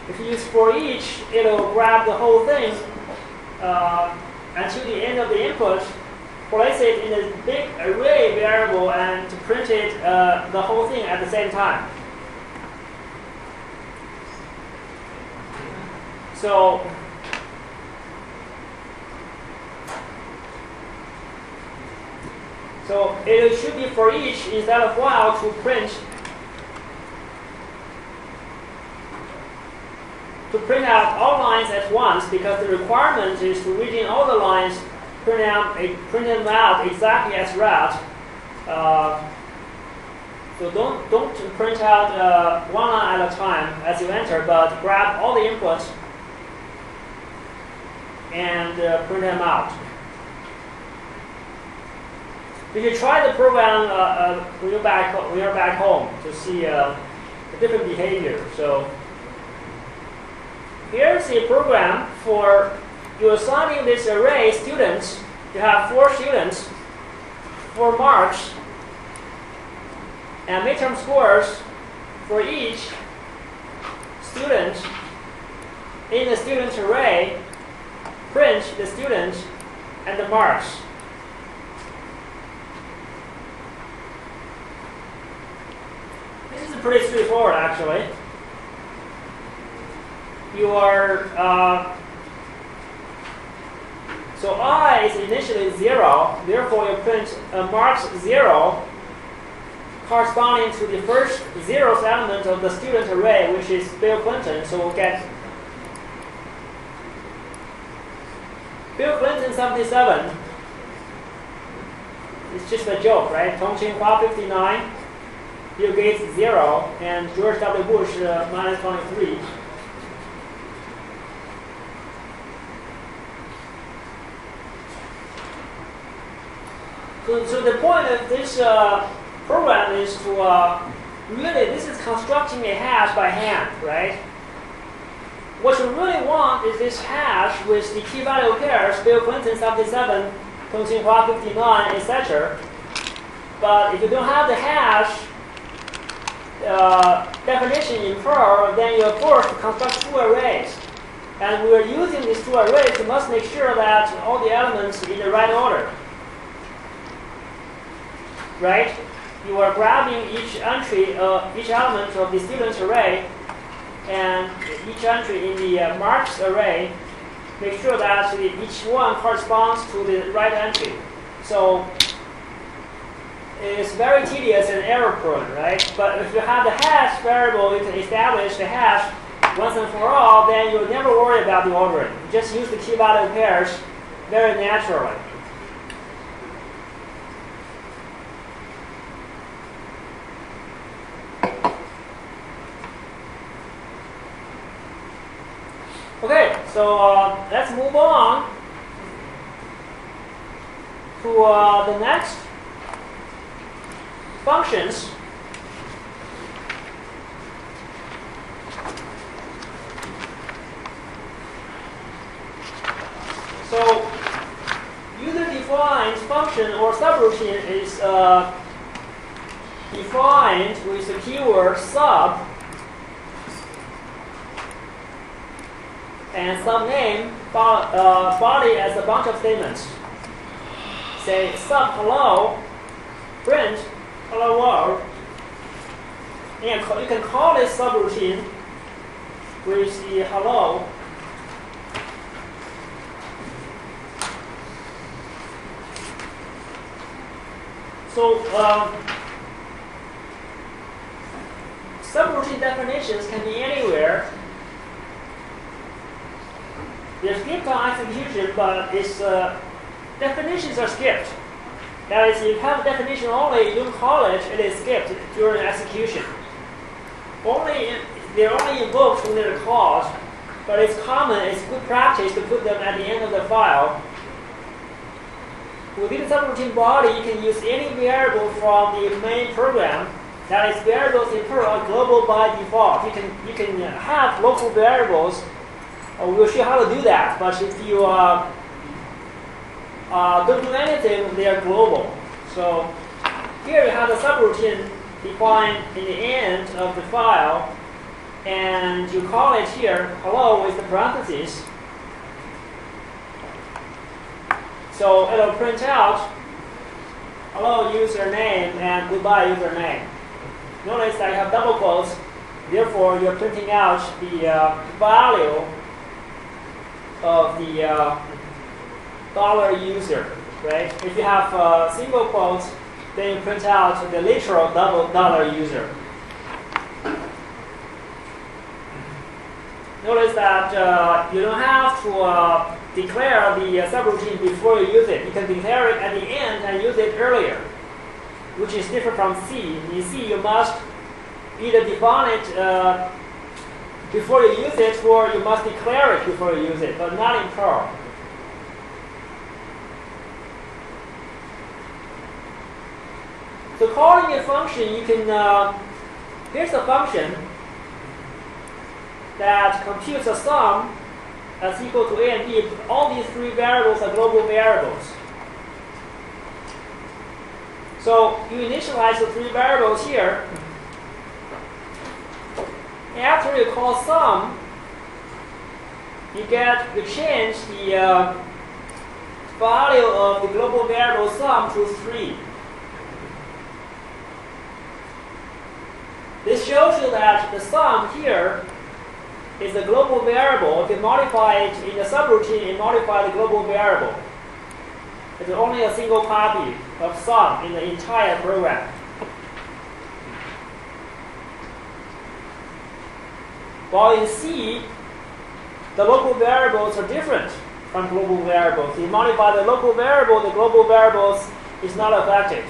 If you use for each, it'll grab the whole thing until the end of the input place it in a big array variable and to print it the whole thing at the same time. So it should be for each instead of while to print out all lines at once, because the requirement is to read in all the lines, print them out exactly as read. So don't print out one line at a time as you enter, but grab all the inputs and print them out. You can try the program when you're back home to see the different behavior. So here's the program for you assigning this array students. You have 4 students, 4 marks, and midterm scores for each student in the student array. Print the student and the marks. This is pretty straightforward, actually. You are so I is initially 0, therefore you print marks 0 corresponding to the first 0th element of the student array, which is Bill Clinton. So we'll get Bill Clinton 77. It's just a joke, right? Tong Chin-hua 59, Bill Gates 0, and George W. Bush minus 23. So the point of this program is to really, this is constructing a hash by hand, right? What you really want is this hash with the key value pairs, Bill Clinton 77, Tong Chin-hua 59, etc. But if you don't have the hash definition in Perl, then you're forced to construct 2 arrays. And we are using these 2 arrays, you must make sure that all the elements are in the right order. Right? You are grabbing each entry, each element of the student's array, and each entry in the marks array. Make sure that each one corresponds to the right entry. So it's very tedious and error-prone, right? But if you have the hash variable, you can establish the hash once and for all. Then you'll never worry about the ordering. You just use the key value pairs very naturally. Okay, so let's move on to the next functions. So user-defined function or subroutine is defined with the keyword sub and some name body as a bunch of statements. Say sub hello, print hello world. And you can call this subroutine with the hello. So subroutine definitions can be anywhere. They're skipped on execution, but its definitions are skipped. That is, if you have a definition only, you don't call it, it is skipped during execution. They're only invoked when they're called, but it's common, it's good practice to put them at the end of the file. Within the subroutine body, you can use any variable from the main program. That is, variables in Perl are global by default. You can have local variables. We'll show you how to do that, but if you don't do anything, they are global. So here you have the subroutine defined in the end of the file, and you call it here hello with the parentheses. So it'll print out hello username and goodbye username. Notice that you have double quotes, therefore you're printing out the value of the dollar user, right? If you have single quotes, then you print out the literal dollar user. Notice that you don't have to declare the subroutine before you use it. You can declare it at the end and use it earlier, which is different from C. In C, you must either define it before you use it, or you must declare it before you use it, but not in Perl. So calling a function, you can, here's a function that computes a sum as equal to A and B. All these three variables are global variables. So you initialize the three variables here. After you call sum, you change the value of the global variable sum to 3. This shows you that the sum here is a global variable. If you modify it in the subroutine, you modify the global variable. It's only a single copy of sum in the entire program. While in C, the local variables are different from global variables. You modify the local variable, the global variables is not affected,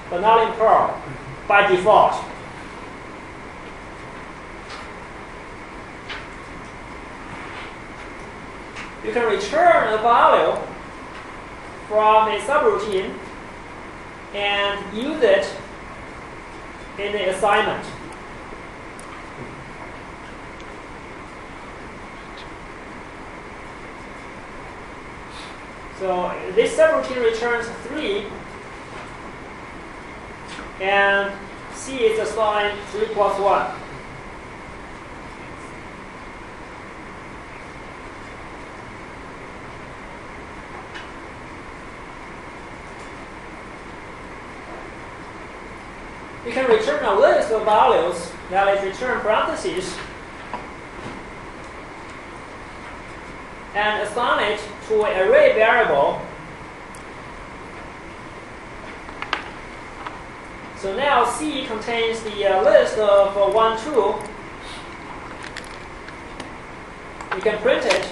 but not in Perl by default. You can return a value from a subroutine and use it in the assignment. So this subroutine returns 3, and C is assigned 3 plus 1. You can return a list of values, that is return parentheses, and assign it to an array variable. So now C contains the list of 1, 2. You can print it.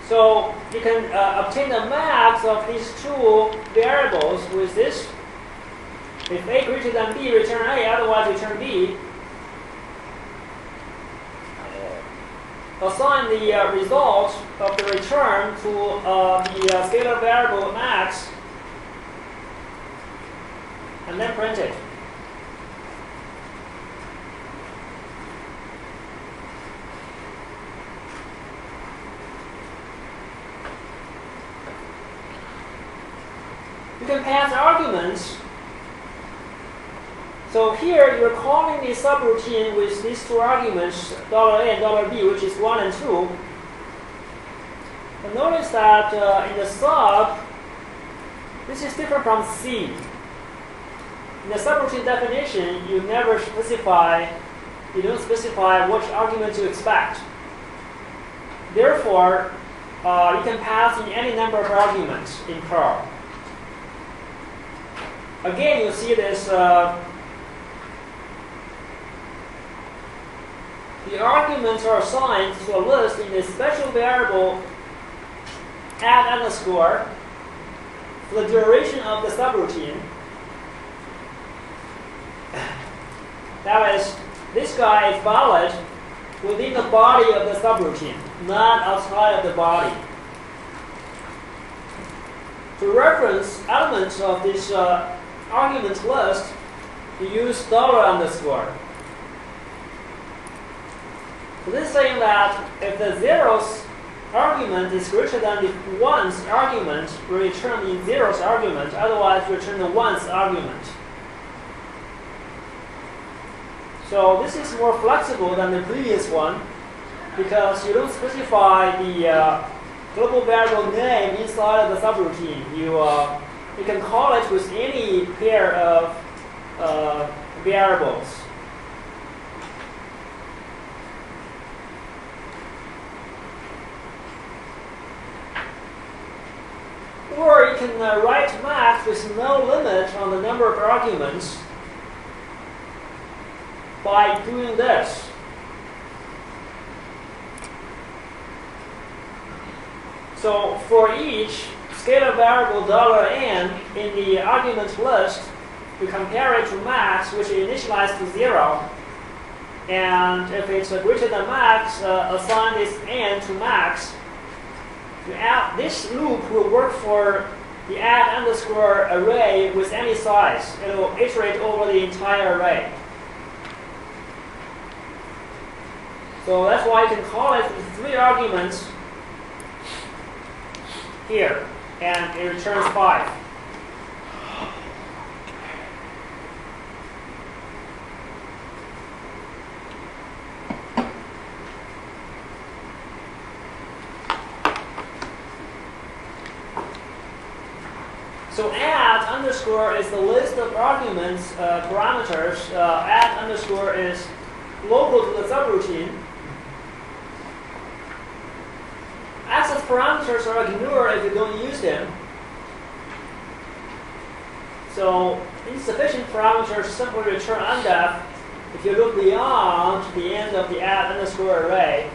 So you can obtain the max of these two variables with this. If A greater than B, return A, otherwise return B. Assign the result of the return to the scalar variable max, and then print it. You can pass arguments. So here you're calling the subroutine with these two arguments, $A and $B, which is 1 and 2. And notice that in the sub, this is different from C. In the subroutine definition, you never specify, you don't specify which argument you expect. Therefore, you can pass in any number of arguments in Perl. Again, you see this, the arguments are assigned to a list in a special variable add underscore for the duration of the subroutine. That is, this guy is valid within the body of the subroutine, not outside of the body. To reference elements of this argument list, you use $_. So this is saying that if the zeros argument is greater than the ones argument, we return the zeros argument, otherwise return the ones argument. So this is more flexible than the previous one because you don't specify the global variable name inside of the subroutine. You can call it with any pair of variables. Or you can write math with no limit on the number of arguments by doing this. So for each scalar variable $n in the argument list, we compare it to max, which is initialized to 0. And if it's greater than max, assign this n to max. This loop will work for the add underscore array with any size. It will iterate over the entire array. So that's why you can call it with 3 arguments here, and it returns 5. So add underscore is the list of arguments, parameters. Add underscore is local to the subroutine. Access parameters are ignored if you don't use them. So insufficient parameters simply return undef. If you look beyond the end of the add underscore array,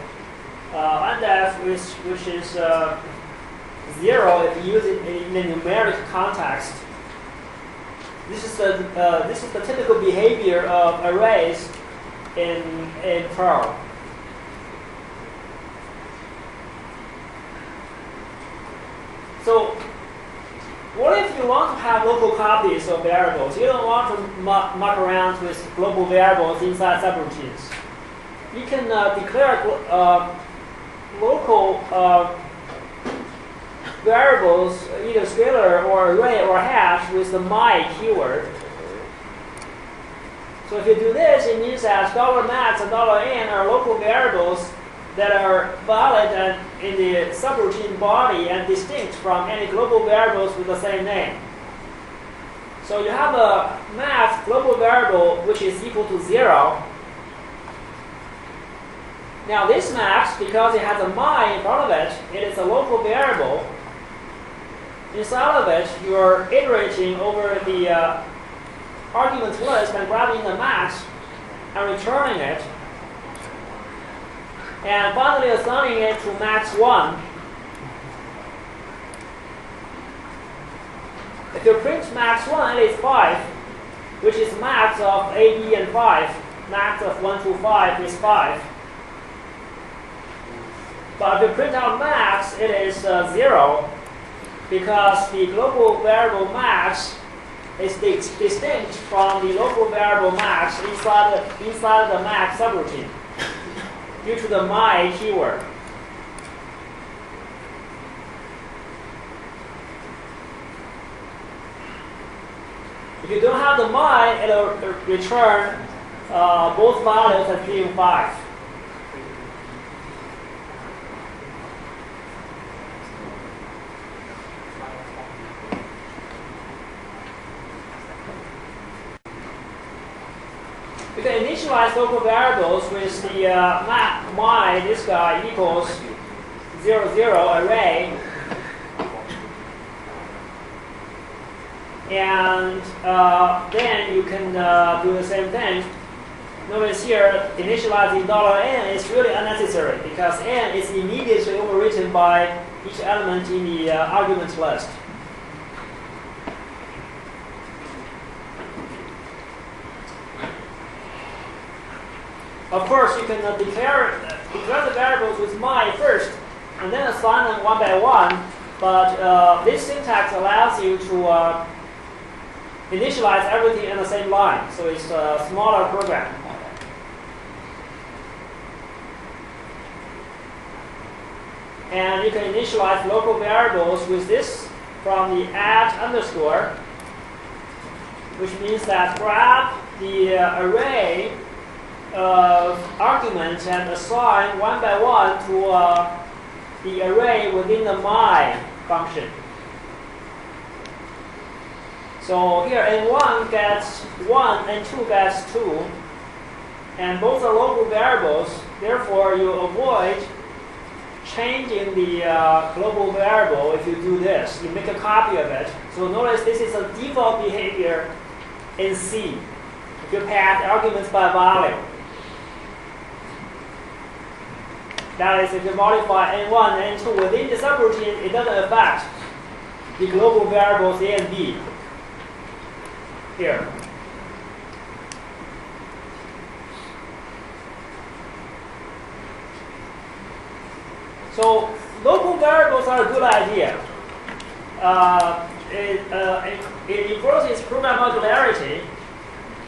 undef, which is 0 if you use it in a numeric context. This is the typical behavior of arrays in Perl. So what if you want to have local copies of variables? You don't want to muck around with global variables inside subroutines. You can declare local variables, either scalar or array or hash, with the my keyword. So if you do this, it means that $max and $n are local variables that are valid and in the subroutine body and distinct from any global variables with the same name. So you have a math global variable which is equal to 0. Now this max, because it has a my in front of it, it is a local variable. Inside of it, you are iterating over the argument list and grabbing the max and returning it. And finally assigning it to max 1. If you print max 1, it is 5, which is max of A, B, and 5. Max of 1 to 5 is 5. But if you print out max, it is 0, because the global variable max is distinct from the local variable max inside the max subroutine due to the my keyword. If you don't have the my, it will return both values as being 5. You can initialize local variables with the my, this guy, equals 0, 0 array. And then you can do the same thing. Notice here, initializing $n is really unnecessary because n is immediately overwritten by each element in the argument list. Of course, you can declare the variables with my first, and then assign them one by one. But this syntax allows you to initialize everything in the same line, so it's a smaller program. And you can initialize local variables with this from the add underscore, which means that grab the array of arguments and assign one by one to the array within the my function. So here n1 gets 1, n2 gets 2, and both are local variables. Therefore, you avoid changing the global variable if you do this. You make a copy of it. So notice this is a default behavior in C. If you pass arguments by value. That is, if you modify n1 and n2 within the subroutine, it doesn't affect the global variables A and B. Here. So local variables are a good idea. It enforces program modularity,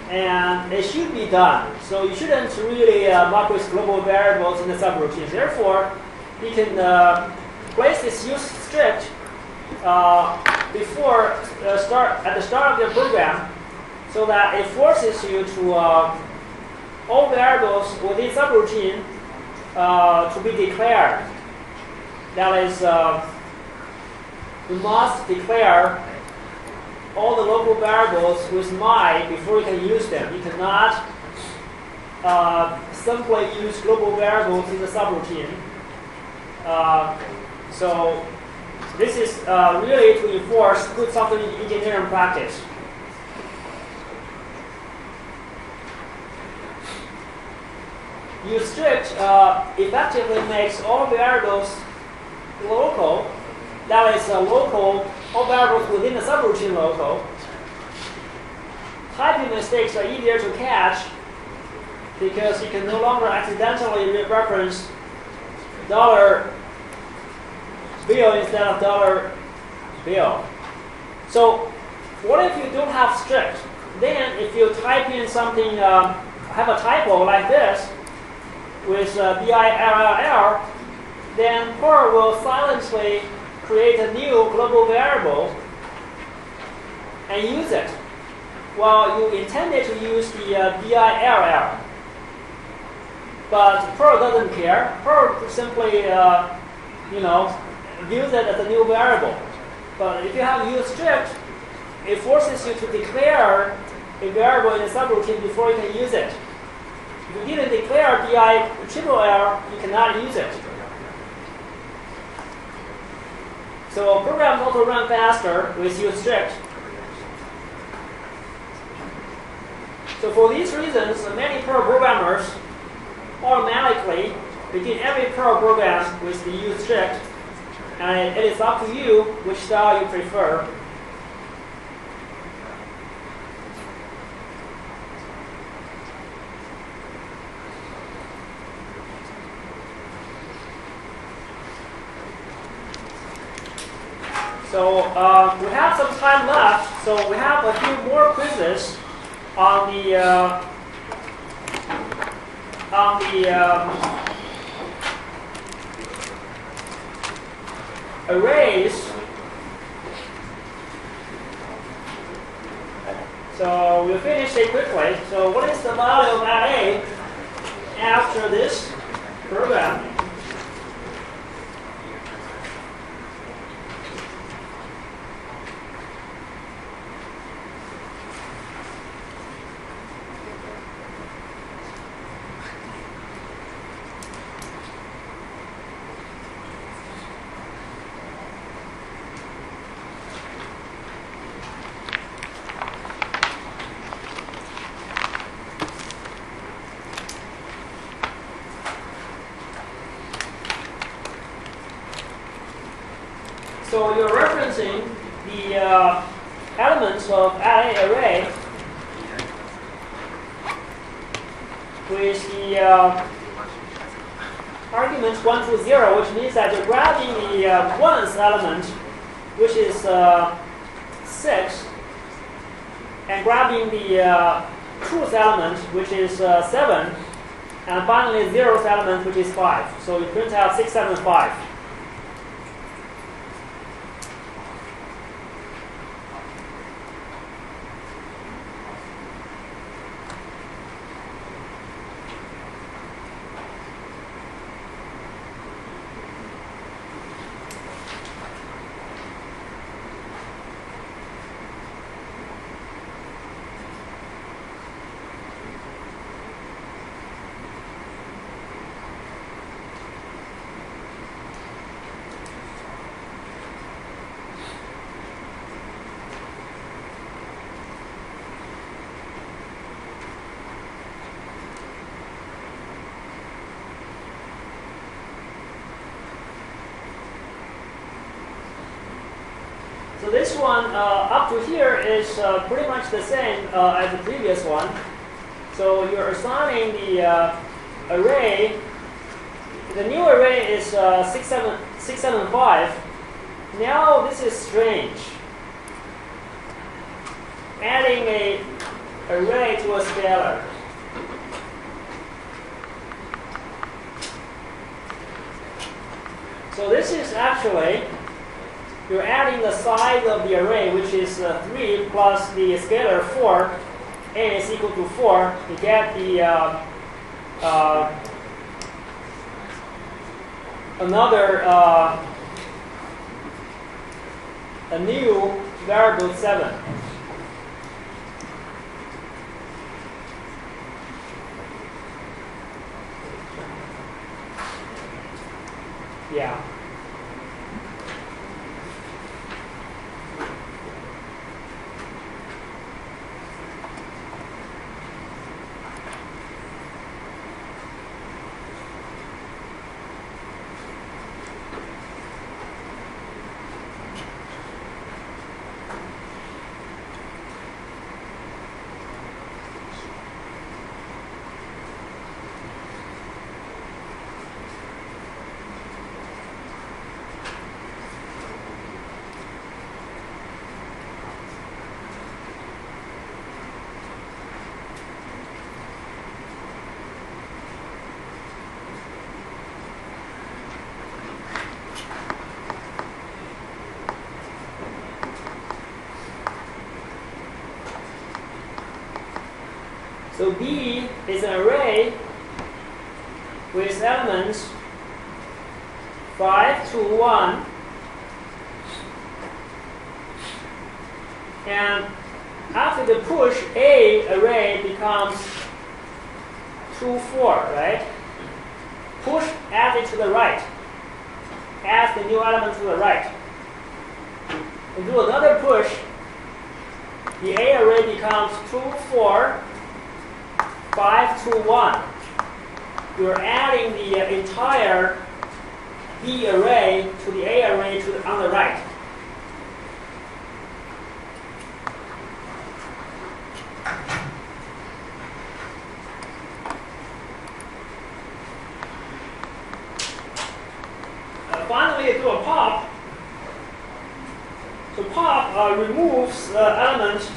and it should be done. So you shouldn't really muck with global variables in the subroutines. Therefore, you can place this use strict before at the start of your program, so that it forces you to all variables within subroutine to be declared. That is, you must declare all the local variables with my before you can use them. You cannot simply use global variables in the subroutine. So this is really to enforce good software engineering practice. Use strict effectively makes all variables local. That is local, all variables within the subroutine local. Typing mistakes are easier to catch because you can no longer accidentally reference $bill instead of $bill. So what if you don't have strict? Then if you type in something, have a typo like this with bill, then Perl will silently create a new global variable and use it. Well, you intended to use the bill, but Perl doesn't care. Perl simply, views it as a new variable. But if you have use strict, it forces you to declare a variable in a subroutine before you can use it. If you didn't declare bill, you cannot use it. So programs also run faster with use strict. So for these reasons, many Perl programmers automatically begin every Perl program with the use strict, and it is up to you which style you prefer. So we have some time left, so we have a few more quizzes on the arrays. So we'll finish it quickly. So what is the value of LA after this program? So you're referencing the elements of LA array with the arguments 1 to 0, which means that you're grabbing the ones element, which is 6, and grabbing the truth element, which is 7, and finally zeroth element, which is 5. So you print out 6, 7, 5. So this one up to here is pretty much the same as the previous one. So you're assigning the array. The new array is 675. Now this is strange. Adding a array to a scalar. So this is actually, you're adding the size of the array, which is 3 plus the scalar 4. A is equal to 4. You get the a new variable 7. Yeah. So B is an array with elements 5 to 1, and after the push, A array becomes 2, 4, right? Push, add it to the right. Add the new element to the right. And do another push, the A array becomes 2, 4, 5 to 1. You're adding the entire B array to the A array on the right. Finally, do a pop. So pop removes the element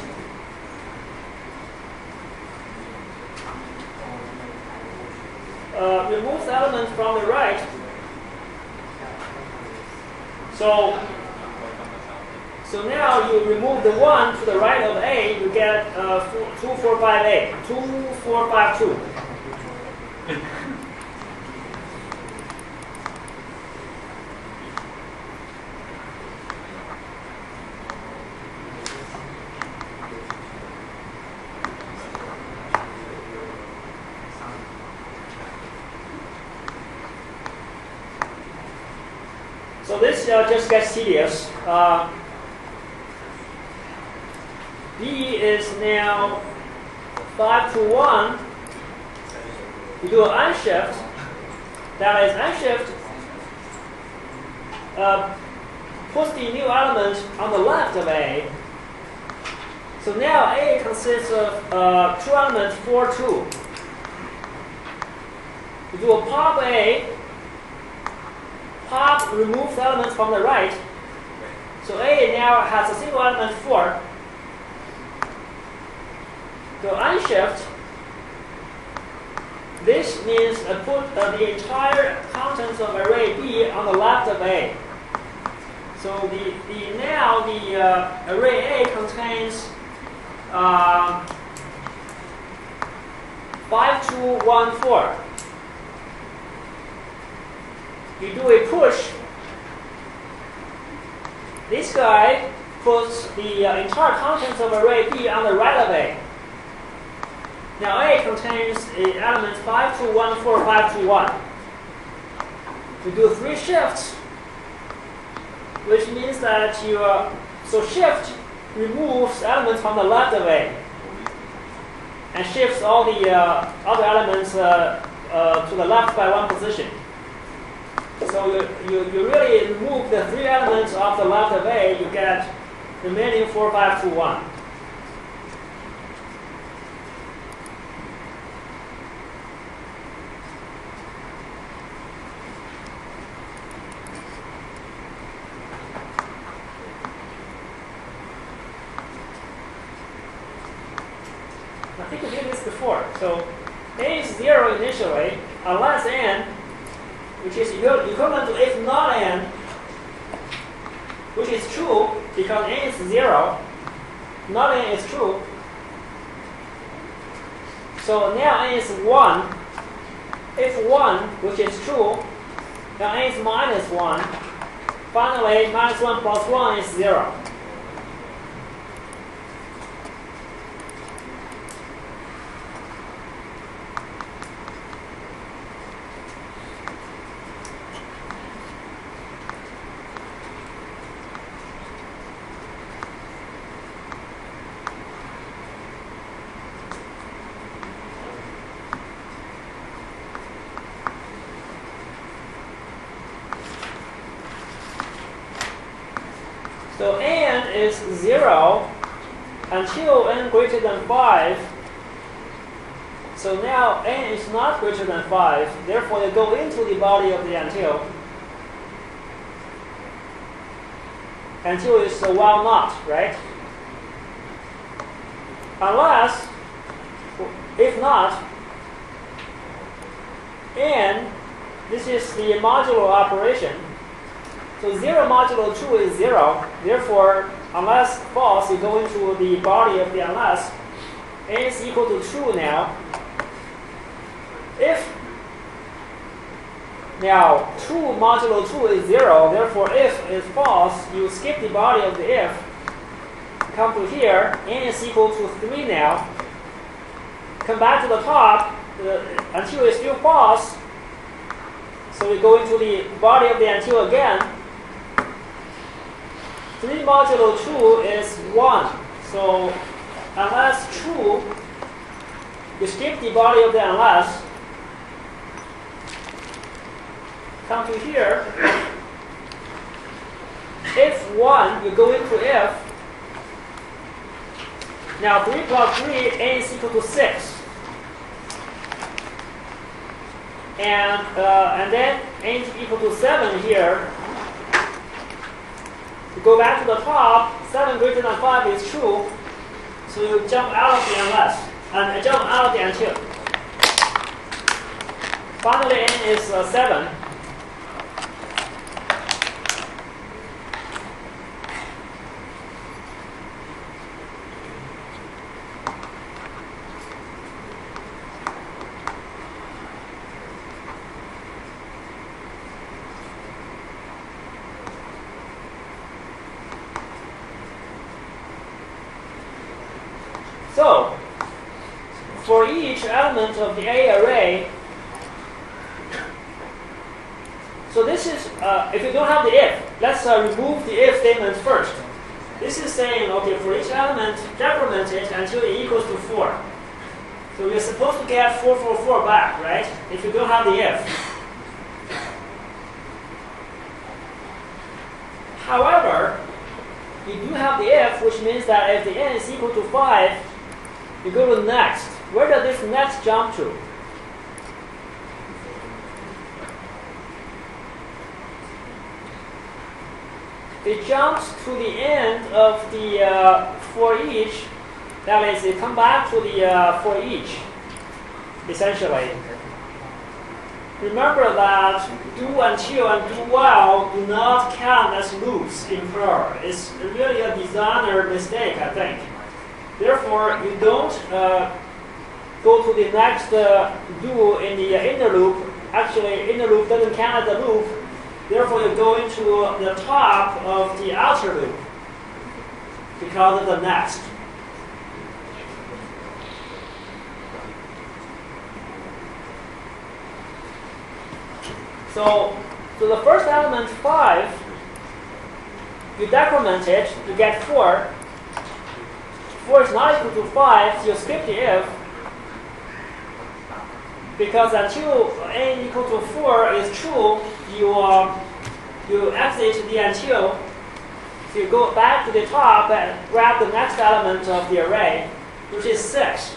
from the right. So now you remove the 1 to the right of A, you get 2, 4, 5, A. 2, 4, 5, 2. So this just gets tedious. B is now 5 to 1. You do an unshift. That is unshift. Puts the new element on the left of A. So now A consists of two elements, 4, 2. You do a pop A. Pop removes elements from the right. So A now has a single element 4. So unshift. This means put the entire contents of array B on the left of A. So now the array A contains 5, 2, 1, 4. You do a push. This guy puts the entire contents of array B on the right of A. Now A contains the elements 5 to 1, 4, 5 to 1. You do 3 shifts, which means that so shift removes elements from the left of A and shifts all the other elements to the left by 1 position. So you really remove the 3 elements off the left of A, you get remaining 4, 5, 2, 1. I think we did this before. So n is 0 initially, unless n, which is equivalent to if not n, which is true because n is 0, not n is true. So now n is 1. If 1, which is true, now n is minus 1. Finally, minus 1 plus 1 is 0. So n is 0 until n greater than 5. So now n is not greater than 5. Therefore, you go into the body of the until it's a while not, right? Unless, if not, n, this is the modulo operation. So 0 modulo 2 is 0. Therefore, unless false, you go into the body of the unless. N is equal to true now. If now 2 modulo 2 is 0, therefore if is false, you skip the body of the if. Come to here, n is equal to 3 now. Come back to the top until it's still false. So we go into the body of the until again. 3 modulo 2 is 1. So unless true, you skip the body of the unless. Come to here. If 1, you go into if. Now 3 plus 3, n is equal to 6. And then n is equal to 7 here. You go back to the top, 7 greater than 5 is true. So you jump out of the unless, and jump out of the until. Finally, n is 7. So, for each element of the A array, so this is, if you don't have the if, let's remove the if statement first. This is saying, okay, for each element, decrement it until it equals to 4. So you're supposed to get 4, 4, 4 back, right? If you don't have the if. However, you do have the if, which means that if the n is equal to 5, you go to next. Where does this next jump to? It jumps to the end of the for each. That is, it comes back to the for each, essentially. Remember that do until and do while do not count as loops in Perl. It's really a designer mistake, I think. Therefore, you don't go to the next do in the inner loop. Actually, inner loop doesn't count as a loop. Therefore, you go into the top of the outer loop because of the next. So the first element, 5, you decrement it, you get 4. 4 is not equal to 5, so you skip the if. Because until n equal to 4 is true, you exit the until. So you go back to the top and grab the next element of the array, which is 6.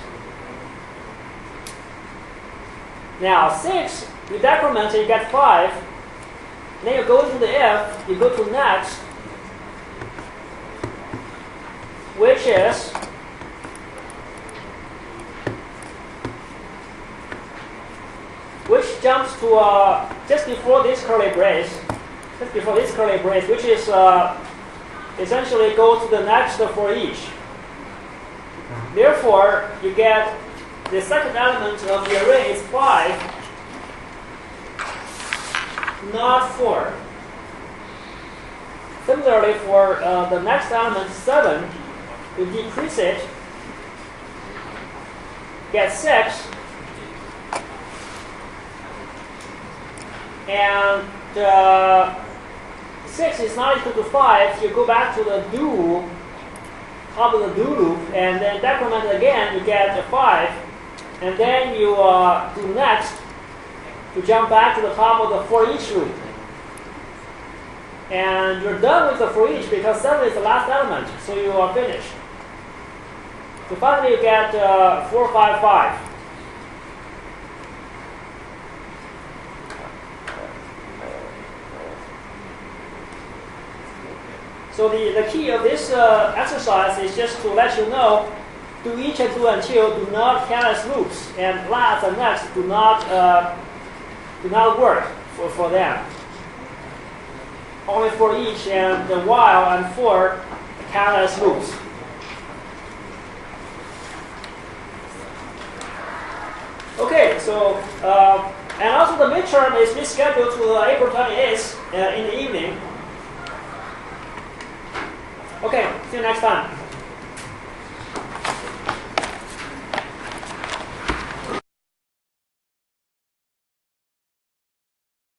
Now 6, you decrement it, you get 5. Then you go into the if, you go to next, which jumps to just before this curly brace, which is essentially go to the next for each. Therefore, you get the second element of the array is 5, not 4. Similarly, for the next element, 7, you decrease it, get 6, and 6 is not equal to 5, you go back to the do, top of the do loop, and then decrement it again, you get a 5, and then you do next, to jump back to the top of the for each loop. And you're done with the for each because 7 is the last element, so you are finished. So finally you get 4, 5, 5. So the key of this exercise is just to let you know, do each and do until do not count as loops, and last and next do not work for them. Only for each and the while and for count as loops. Okay, so and also the midterm is rescheduled to April 28th in the evening. Okay, see you next time.